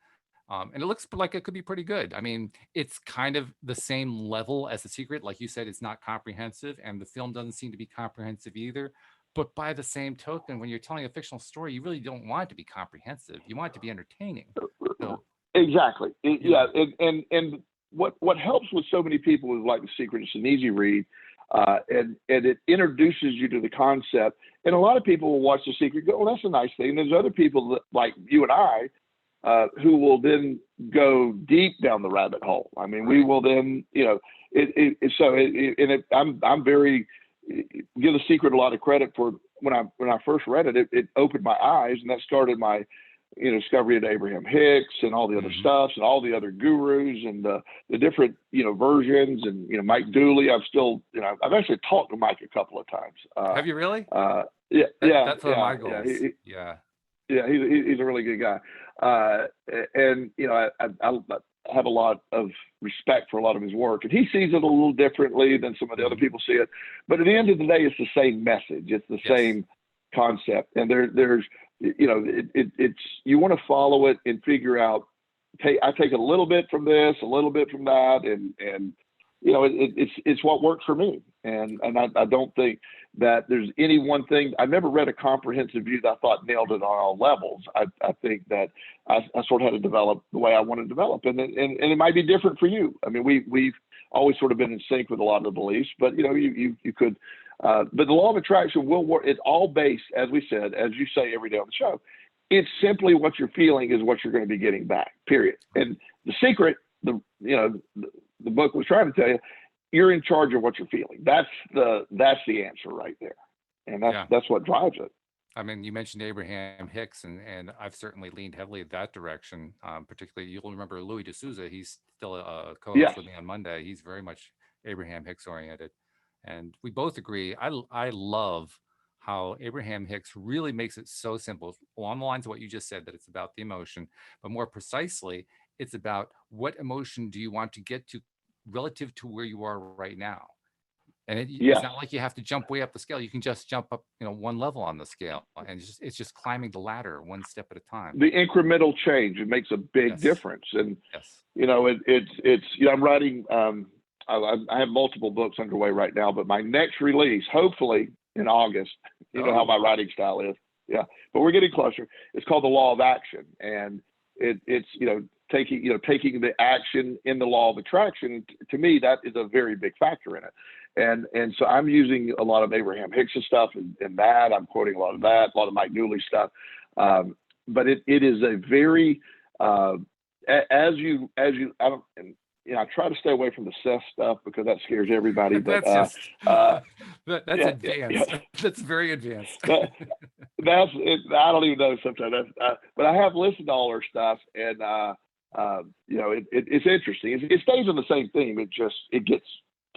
And it looks like it could be pretty good. I mean, it's kind of the same level as The Secret. Like you said, it's not comprehensive, and the film doesn't seem to be comprehensive either. But by the same token, when you're telling a fictional story, you really don't want it to be comprehensive. You want it to be entertaining. So, exactly. And what helps with so many people is, like The Secret, it's an easy read. And it introduces you to the concept. And a lot of people will watch The Secret and go, "Oh, that's a nice thing." And there's other people that, like you and I, who will then go deep down the rabbit hole. I mean, we will then, I'm very, give The Secret a lot of credit for when I first read it, it opened my eyes, and that started my, discovery of Abraham Hicks and all the other stuffs and all the other gurus and the different, versions, and, Mike Dooley. I've actually talked to Mike a couple of times. Have you really? That's one of my goals. Yeah, he's a really good guy. And have a lot of respect for a lot of his work, and he sees it a little differently than some of the other people see it. But at the end of the day, it's the same message. It's the same concept, and there's it's you want to follow it and figure out. I take a little bit from this, a little bit from that, and it's what works for me. And I don't think that there's any one thing. I've never read a comprehensive view that I thought nailed it on all levels. I think that I sort of had to develop the way I want to develop, and it might be different for you. I mean, we've always sort of been in sync with a lot of the beliefs, but you could. But the law of attraction will work. It's all based, as we said, as you say every day on the show. It's simply what you're feeling is what you're going to be getting back. Period. And the secret, the book was trying to tell you, you're in charge of what you're feeling. That's the answer right there, and that's what drives it. I mean, you mentioned Abraham Hicks, and I've certainly leaned heavily that direction. Particularly, you'll remember Louis D'Souza. He's still a co-host with me on Monday. He's very much Abraham Hicks oriented, and we both agree. I love how Abraham Hicks really makes it so simple, along the lines of what you just said, that it's about the emotion, but more precisely, it's about what emotion do you want to get to relative to where you are right now. And it's not like you have to jump way up the scale. You can just jump up, one level on the scale, and it's just climbing the ladder one step at a time. The incremental change, it makes a big difference. And I'm writing. I have multiple books underway right now, but my next release, hopefully in August. You know how my writing style is. Yeah, but we're getting closer. It's called The Law of Action, and it's taking the action in the law of attraction. To me, that is a very big factor in it. And so I'm using a lot of Abraham Hicks stuff in that. I'm quoting a lot of that, a lot of Mike Newley stuff. But it is a very I try to stay away from the Seth stuff because that scares everybody. But that's advanced. That's very advanced. That's it. I don't even know sometimes. But I have listened to all her stuff, and it's interesting. It stays on the same theme. It gets.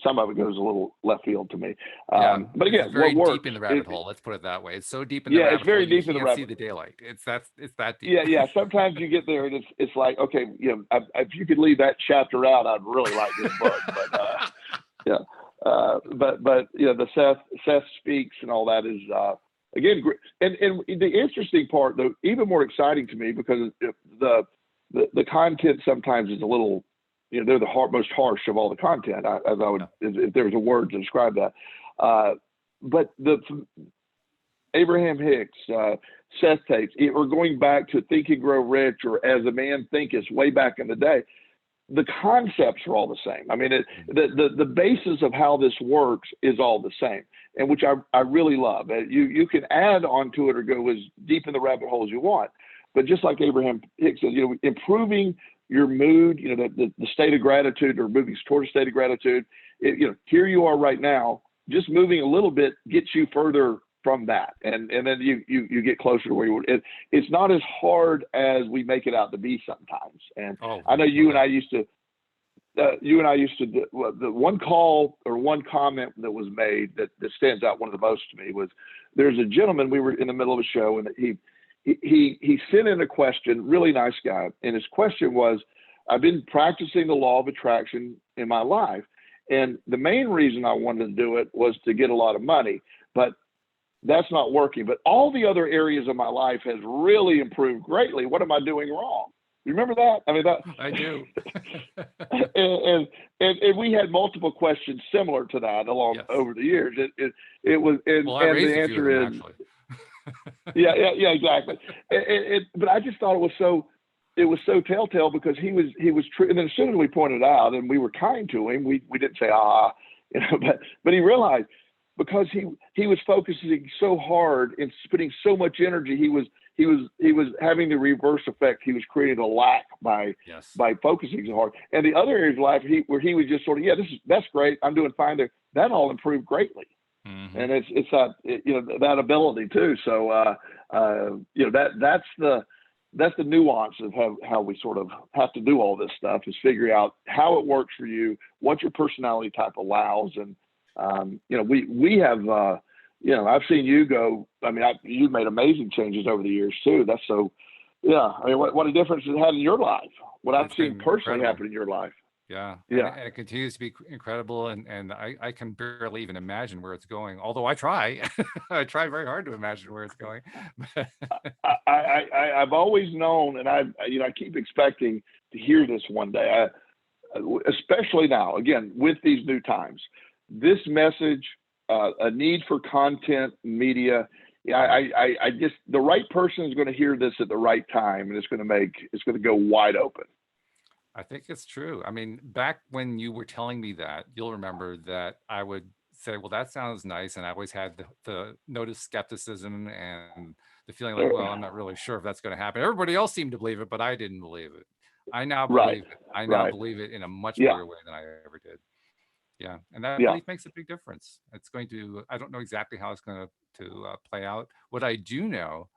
Some of it goes a little left field to me. But again, it's very what works, deep in the rabbit hole. Let's put it that way. It's so deep in the rabbit hole. It's very deep in the rabbit hole. You can't see the daylight. It's that deep. Yeah. Sometimes you get there and it's like, okay, if you could leave that chapter out, I'd really like this book. But the Seth speaks and all that is again, and the interesting part, though, even more exciting to me, because the content sometimes is a little. They're the most harsh of all the content, if there was a word to describe that. But the Abraham Hicks, Seth tapes, we're going back to Think and Grow Rich or As a Man Thinketh way back in the day. The concepts are all the same. I mean, the basis of how this works is all the same, and which I really love. You can add onto it or go as deep in the rabbit hole as you want. But just like Abraham Hicks says, improving your mood, the state of gratitude, or moving toward a state of gratitude, here you are right now, just moving a little bit gets you further from that. And then you get closer to where you would. It's not as hard as we make it out to be sometimes. And I know you and I used to do, the one call or one comment that was made that stands out one of the most to me was, there's a gentleman, we were in the middle of a show, and he sent in a question, really nice guy. And his question was, I've been practicing the law of attraction in my life, and the main reason I wanted to do it was to get a lot of money, but that's not working. But all the other areas of my life has really improved greatly. What am I doing wrong? You remember that? I mean, I do. and we had multiple questions similar to that over the years. It was, and the answer is, yeah, exactly. But I just thought it was so telltale, because he was true. And then as soon as we pointed out and we were kind to him, we didn't say but he realized, because he was focusing so hard and putting so much energy, he was having the reverse effect. He was creating a lack by focusing so hard. And the other areas of life where he was just sort of, that's great, I'm doing fine there, that all improved greatly. Mm-hmm. And it's that ability too. So that's the nuance of how we sort of have to do all this stuff, is figure out how it works for you, what your personality type allows. And we have I've seen you go. I mean, you've made amazing changes over the years too. That's so Yeah, I mean, what a difference it had in your life. What I've It's seen been personally incredible. happen in your life. Yeah, Yeah. and it continues to be incredible, and I can barely even imagine where it's going. Although I try, I try very hard to imagine where it's going. I've always known, and I keep expecting to hear this one day. Especially now, again, with these new times, this message, a need for content, media. Yeah, I just the right person is going to hear this at the right time, and it's going to go wide open. I think it's true. I mean, back when you were telling me that, you'll remember that I would say, well, that sounds nice. And I always had the notice skepticism and the feeling like, well, I'm not really sure if that's going to happen. Everybody else seemed to believe it, but I didn't believe it. I now Right, believe it. I now right. believe it in a much Yeah, bigger way than I ever did. Yeah. And that yeah, belief makes a big difference. It's going to, I don't know exactly how it's going to play out. What I do know,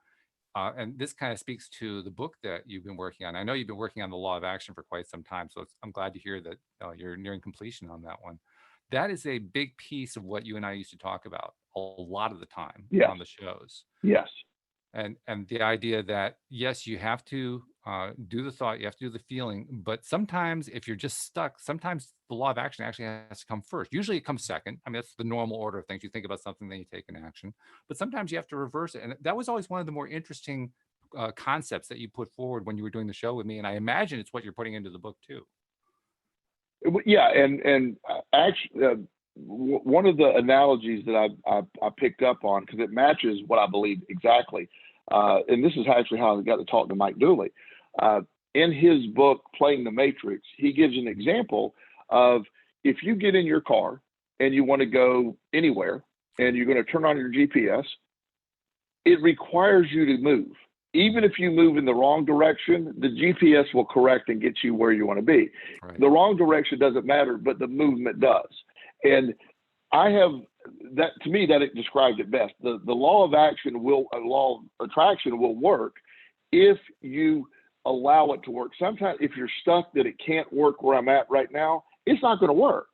and this kind of speaks to the book that you've been working on. I know you've been working on the law of action for quite some time, so I'm glad to hear that you're nearing completion on that one. That is a big piece of what you and I used to talk about a lot of the time yes, on the shows, yes. and the idea that yes, you have to do the thought, you have to do the feeling, but sometimes if you're just stuck, sometimes the law of action actually has to come first. Usually it comes second. I mean, that's the normal order of things. You think about something, then you take an action, but sometimes you have to reverse it. And that was always one of the more interesting concepts that you put forward when you were doing the show with me, and I imagine it's what you're putting into the book too. Yeah, and actually, one of the analogies that I picked up on, because it matches what I believe exactly, and this is actually how I got to talk to Mike Dooley. In his book, Playing the Matrix, he gives an example of if you get in your car and you want to go anywhere and you're going to turn on your GPS, it requires you to move. Even if you move in the wrong direction, the GPS will correct and get you where you want to be. Right. The wrong direction doesn't matter, but the movement does. And I have that, to me, that it described it best. The law of law of attraction will work if you allow it to work. Sometimes if you're stuck that it can't work where I'm at right now, it's not going to work.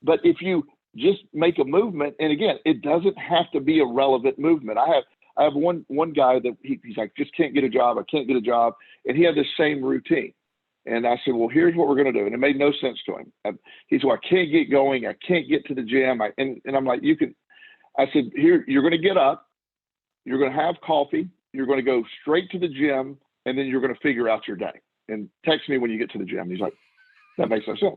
But if you just make a movement, and again, it doesn't have to be a relevant movement. I have one guy that he's like, just can't get a job. I can't get a job. And he had the same routine. And I said, well, here's what we're going to do. And it made no sense to him. He said, well, I can't get going. I can't get to the gym. And I'm like, I said, here, you're going to get up. You're going to have coffee. You're going to go straight to the gym. And then you're going to figure out your day. And text me when you get to the gym. He's like, that makes no sense.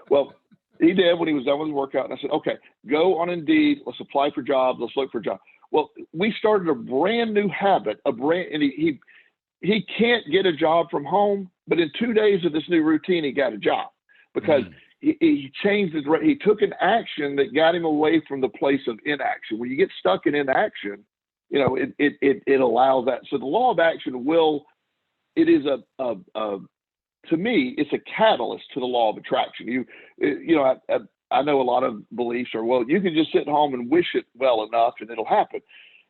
Well, he did when he was done with his workout. And I said, okay, go on Indeed. Let's apply for jobs. Let's look for jobs. Well, we started a brand new habit, and he can't get a job from home, but in 2 days of this new routine, he got a job because he changed he took an action that got him away from the place of inaction. When you get stuck in inaction, it allows that. So the law of action it is to me, it's a catalyst to the law of attraction. I know a lot of beliefs are, well, you can just sit home and wish it well enough and it'll happen.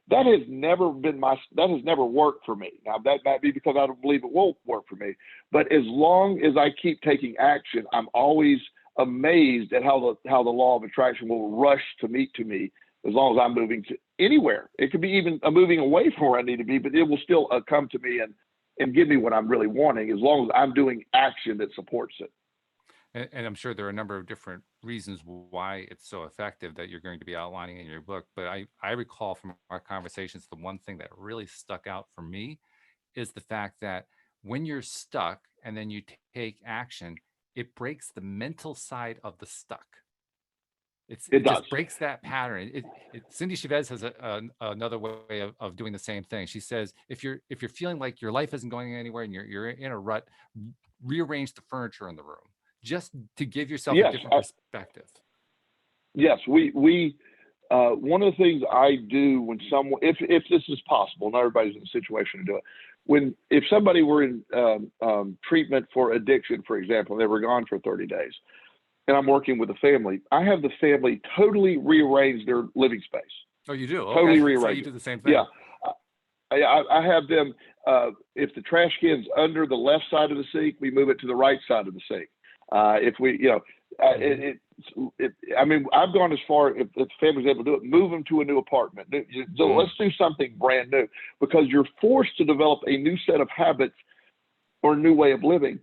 That has never worked for me. Now that might be because I don't believe it won't work for me, but as long as I keep taking action, I'm always amazed at how the law of attraction will rush to meet to me as long as I'm moving to anywhere. It could be even moving away from where I need to be, but it will still come to me and give me what I'm really wanting as long as I'm doing action that supports it. And I'm sure there are a number of different reasons why it's so effective that you're going to be outlining in your book. But I recall from our conversations, the one thing that really stuck out for me is the fact that when you're stuck and then you take action, it breaks the mental side of the stuck. It does. just breaks that pattern. Cindie Chavez has another way of doing the same thing. She says, if you're feeling like your life isn't going anywhere and you're in a rut, rearrange the furniture in the room just to give yourself a different perspective. Yes, we one of the things I do when someone, if this is possible, not everybody's in a situation to do it. If somebody were in treatment for addiction, for example, they were gone for 30 days, and I'm working with a family, I have the family totally rearrange their living space. Oh, you do? Totally okay. rearrange. So you do the same thing. Yeah, I have them. If the trash can's under the left side of the sink, we move it to the right side of the sink. If we, I mean, I've gone as far, if the family's able to do it, move them to a new apartment. So let's do something brand new, because you're forced to develop a new set of habits or a new way of living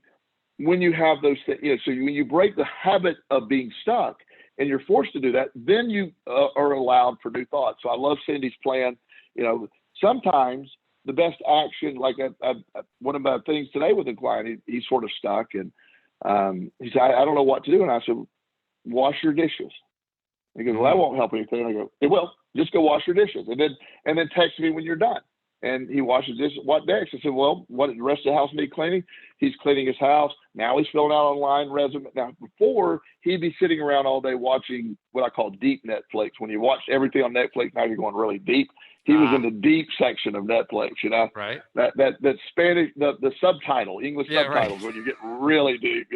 when you have those things. So when you break the habit of being stuck and you're forced to do that, then you are allowed for new thoughts. So I love Cindie's plan. Sometimes the best action, like one of my things today with a client, he's sort of stuck, and he said, I don't know what to do. And I said, wash your dishes. He goes, well, that won't help anything. I go, it will. Just go wash your dishes, and then text me when you're done. And he washes dishes. What next? I said, well, what the rest of the house need cleaning? He's cleaning his house. Now he's filling out online resume. Now, before, he'd be sitting around all day watching what I call deep Netflix. When you watch everything on Netflix, now you're going really deep. He was in the deep section of Netflix, Right. That Spanish, the subtitle, English subtitles, right, when you get really deep,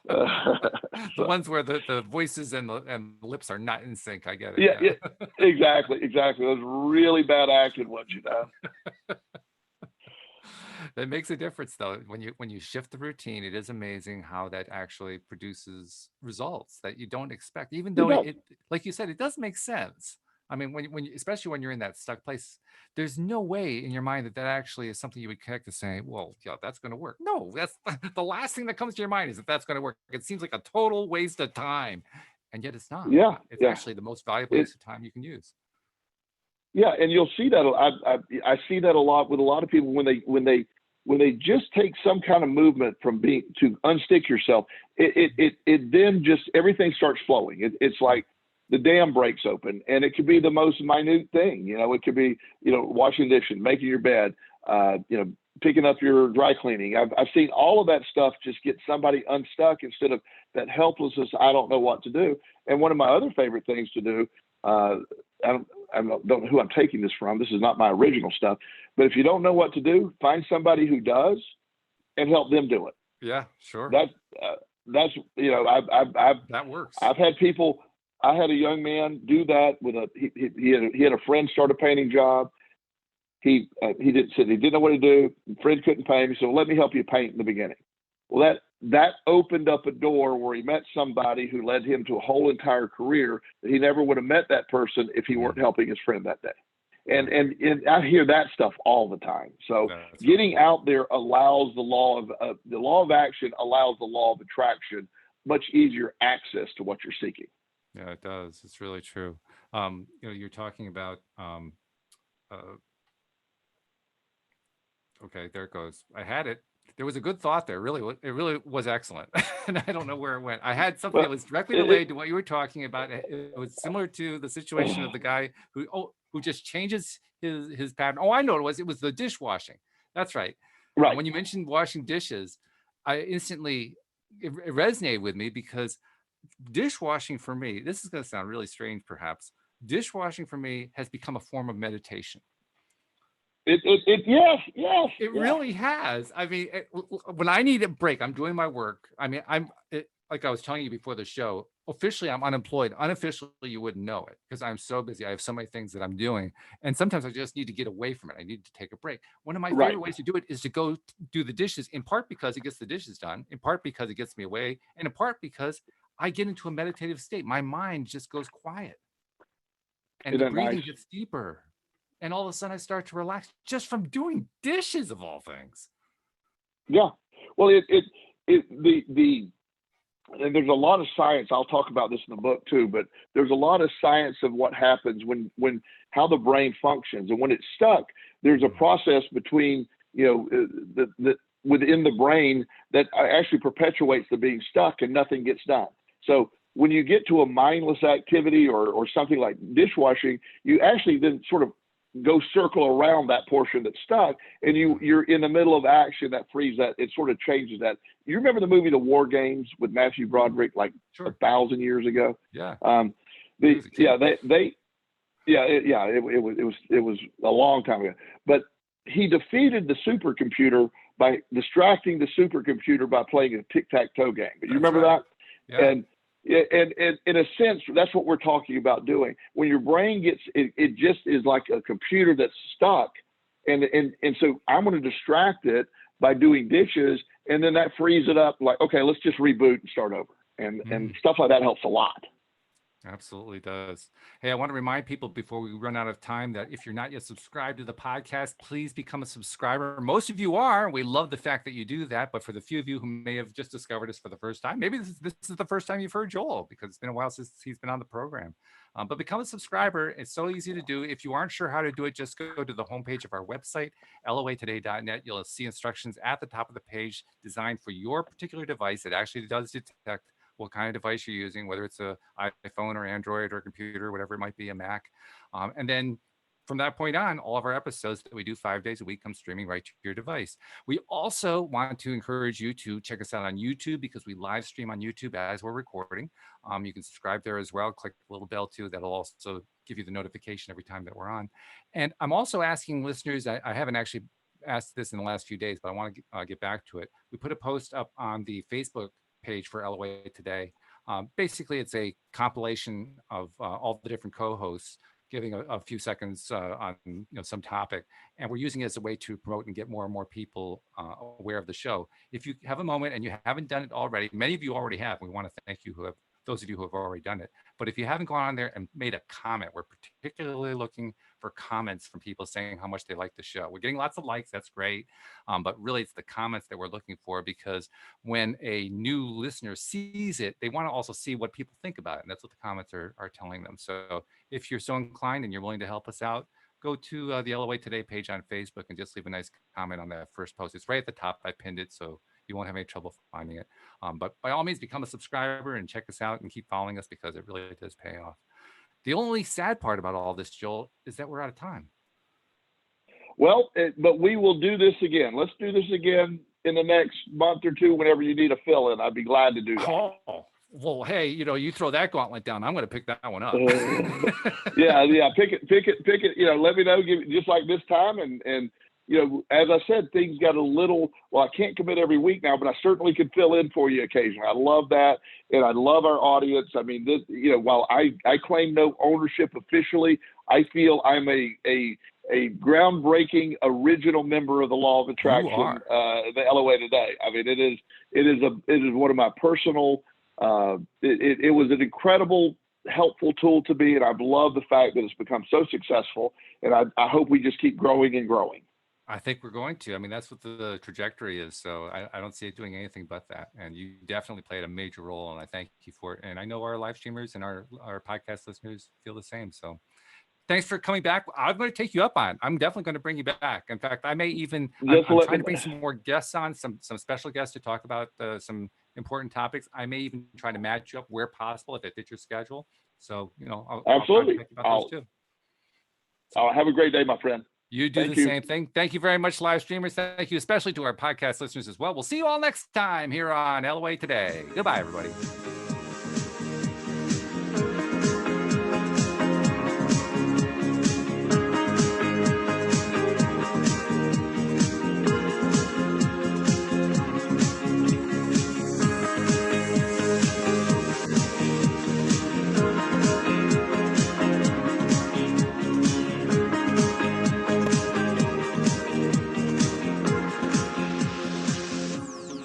The ones where the voices and the lips are not in sync. I get it. Yeah, exactly. Those really bad acting ones, That makes a difference, though. When you shift the routine, it is amazing how that actually produces results that you don't expect, even though it like you said, it does make sense. I mean, especially when you're in that stuck place, there's no way in your mind that actually is something you would connect to saying, well, yeah, that's going to work. No, that's the last thing that comes to your mind is that that's going to work. It seems like a total waste of time. And yet it's not. Yeah. It's actually the most valuable use of time you can use. Yeah. And you'll see that. I see that a lot with a lot of people when they just take some kind of movement from being to unstick yourself, it then just everything starts flowing. It's like the dam breaks open, and it could be the most minute thing. It could be, washing dishes, making your bed, picking up your dry cleaning. I've seen all of that stuff just get somebody unstuck instead of that helplessness. I don't know what to do. And one of my other favorite things to do, I don't know who I'm taking this from. This is not my original stuff, but if you don't know what to do, find somebody who does and help them do it. Yeah, sure. That's that works. I've had people. I had a young man do that with he had a friend start a painting job. He didn't know what to do. Friend couldn't pay him. He said, well, let me help you paint in the beginning. Well, that opened up a door where he met somebody who led him to a whole entire career that he never would have met that person if he weren't helping his friend that day. And I hear that stuff all the time. So getting out there allows the law of action allows the law of attraction much easier access to what you're seeking. Yeah, it does. It's really true. You're talking about, okay, there it goes. I had it. There was a good thought there. It really was excellent. And I don't know where it went. I had something that was directly related to what you were talking about. It was similar to the situation of the guy who just changes his pattern. Oh, I know it was the dishwashing. That's right. Right. When you mentioned washing dishes, I instantly, it resonated with me because dishwashing for me, this is going to sound really strange perhaps, dishwashing for me has become a form of meditation. Yes. It really has. I mean, when I need a break, I'm doing my work. I mean, like I was telling you before the show, officially I'm unemployed. Unofficially, you wouldn't know it because I'm so busy. I have so many things that I'm doing. And sometimes I just need to get away from it. I need to take a break. One of my favorite ways to do it is to go do the dishes, in part because it gets the dishes done, in part because it gets me away, and in part because I get into a meditative state. My mind just goes quiet. And the breathing gets deeper. And all of a sudden I start to relax just from doing dishes of all things. Yeah. Well, and there's a lot of science. I'll talk about this in the book too, but there's a lot of science of what happens when how the brain functions. And when it's stuck, there's a process between, within the brain that actually perpetuates the being stuck and nothing gets done. So when you get to a mindless activity or something like dishwashing, you actually then sort of go circle around that portion that's stuck, and you're in the middle of action that frees that. It sort of changes that. You remember the movie The War Games with Matthew Broderick, like 1,000 years ago? Yeah. It was a long time ago. But he defeated the supercomputer by distracting the supercomputer by playing a tic-tac-toe game. But you remember that? Yeah. And in a sense, that's what we're talking about doing. When your brain gets, it just is like a computer that's stuck. And so I'm going to distract it by doing dishes. And then that frees it up like, okay, let's just reboot and start over. and stuff like that helps a lot. Absolutely does. Hey, I want to remind people before we run out of time that if you're not yet subscribed to the podcast, please become a subscriber. Most of you are. We love the fact that you do that. But for the few of you who may have just discovered us for the first time, maybe this is the first time you've heard Joel because it's been a while since he's been on the program. But become a subscriber. It's so easy to do. If you aren't sure how to do it, just go to the homepage of our website, loatoday.net. You'll see instructions at the top of the page designed for your particular device. It actually does detect what kind of device you're using, whether it's a iPhone or Android or computer, whatever it might be, a Mac. And then from that point on, all of our episodes that we do 5 days a week come streaming right to your device. We also want to encourage you to check us out on YouTube because we live stream on YouTube as we're recording. You can subscribe there as well. Click the little bell too. That'll also give you the notification every time that we're on. And I'm also asking listeners, I haven't actually asked this in the last few days, but I want to get back to it. We put a post up on the Facebook page for LOA Today. Basically, it's a compilation of all the different co-hosts giving a few seconds on some topic, and we're using it as a way to promote and get more and more people aware of the show. If you have a moment and you haven't done it already, many of you already have. We want to thank you those of you who have already done it. But if you haven't gone on there and made a comment, we're particularly looking for comments from people saying how much they like the show. We're getting lots of likes, that's great. But really it's the comments that we're looking for, because when a new listener sees it, they want to also see what people think about it. And that's what the comments are telling them. So if you're so inclined and you're willing to help us out, go to the LOA Today page on Facebook and just leave a nice comment on that first post. It's right at the top. I pinned it, so you won't have any trouble finding it. But by all means, become a subscriber and check us out and keep following us because it really does pay off. The only sad part about all this, Joel, is that we're out of time. Well, but we will do this again. Let's do this again in the next month or two whenever you need a fill-in. I'd be glad to do that. Oh, well, hey, you throw that gauntlet down, I'm going to pick that one up. Yeah, pick it. Let me know, just like this time. And as I said, things got a little, well, I can't commit every week now, but I certainly can fill in for you occasionally. I love that. And I love our audience. I mean, this, while I claim no ownership officially, I feel I'm a groundbreaking original member of the Law of Attraction, the LOA Today. I mean, it is one of my personal, it was an incredible, helpful tool to me. And I've loved the fact that it's become so successful. And I hope we just keep growing and growing. I think we're going to. I mean, that's what the trajectory is. So I don't see it doing anything but that. And you definitely played a major role, and I thank you for it. And I know our live streamers and our podcast listeners feel the same. So thanks for coming back. I'm going to take you up on it. I'm definitely going to bring you back. In fact, I may even, I'm trying to bring some more guests on, some special guests to talk about some important topics. I may even try to match you up where possible if it fits your schedule. So, absolutely. I'll about those too. So, have a great day, my friend. You do the same thing. Thank you very much, live streamers. Thank you, especially to our podcast listeners as well. We'll see you all next time here on LOA Today. Goodbye, everybody.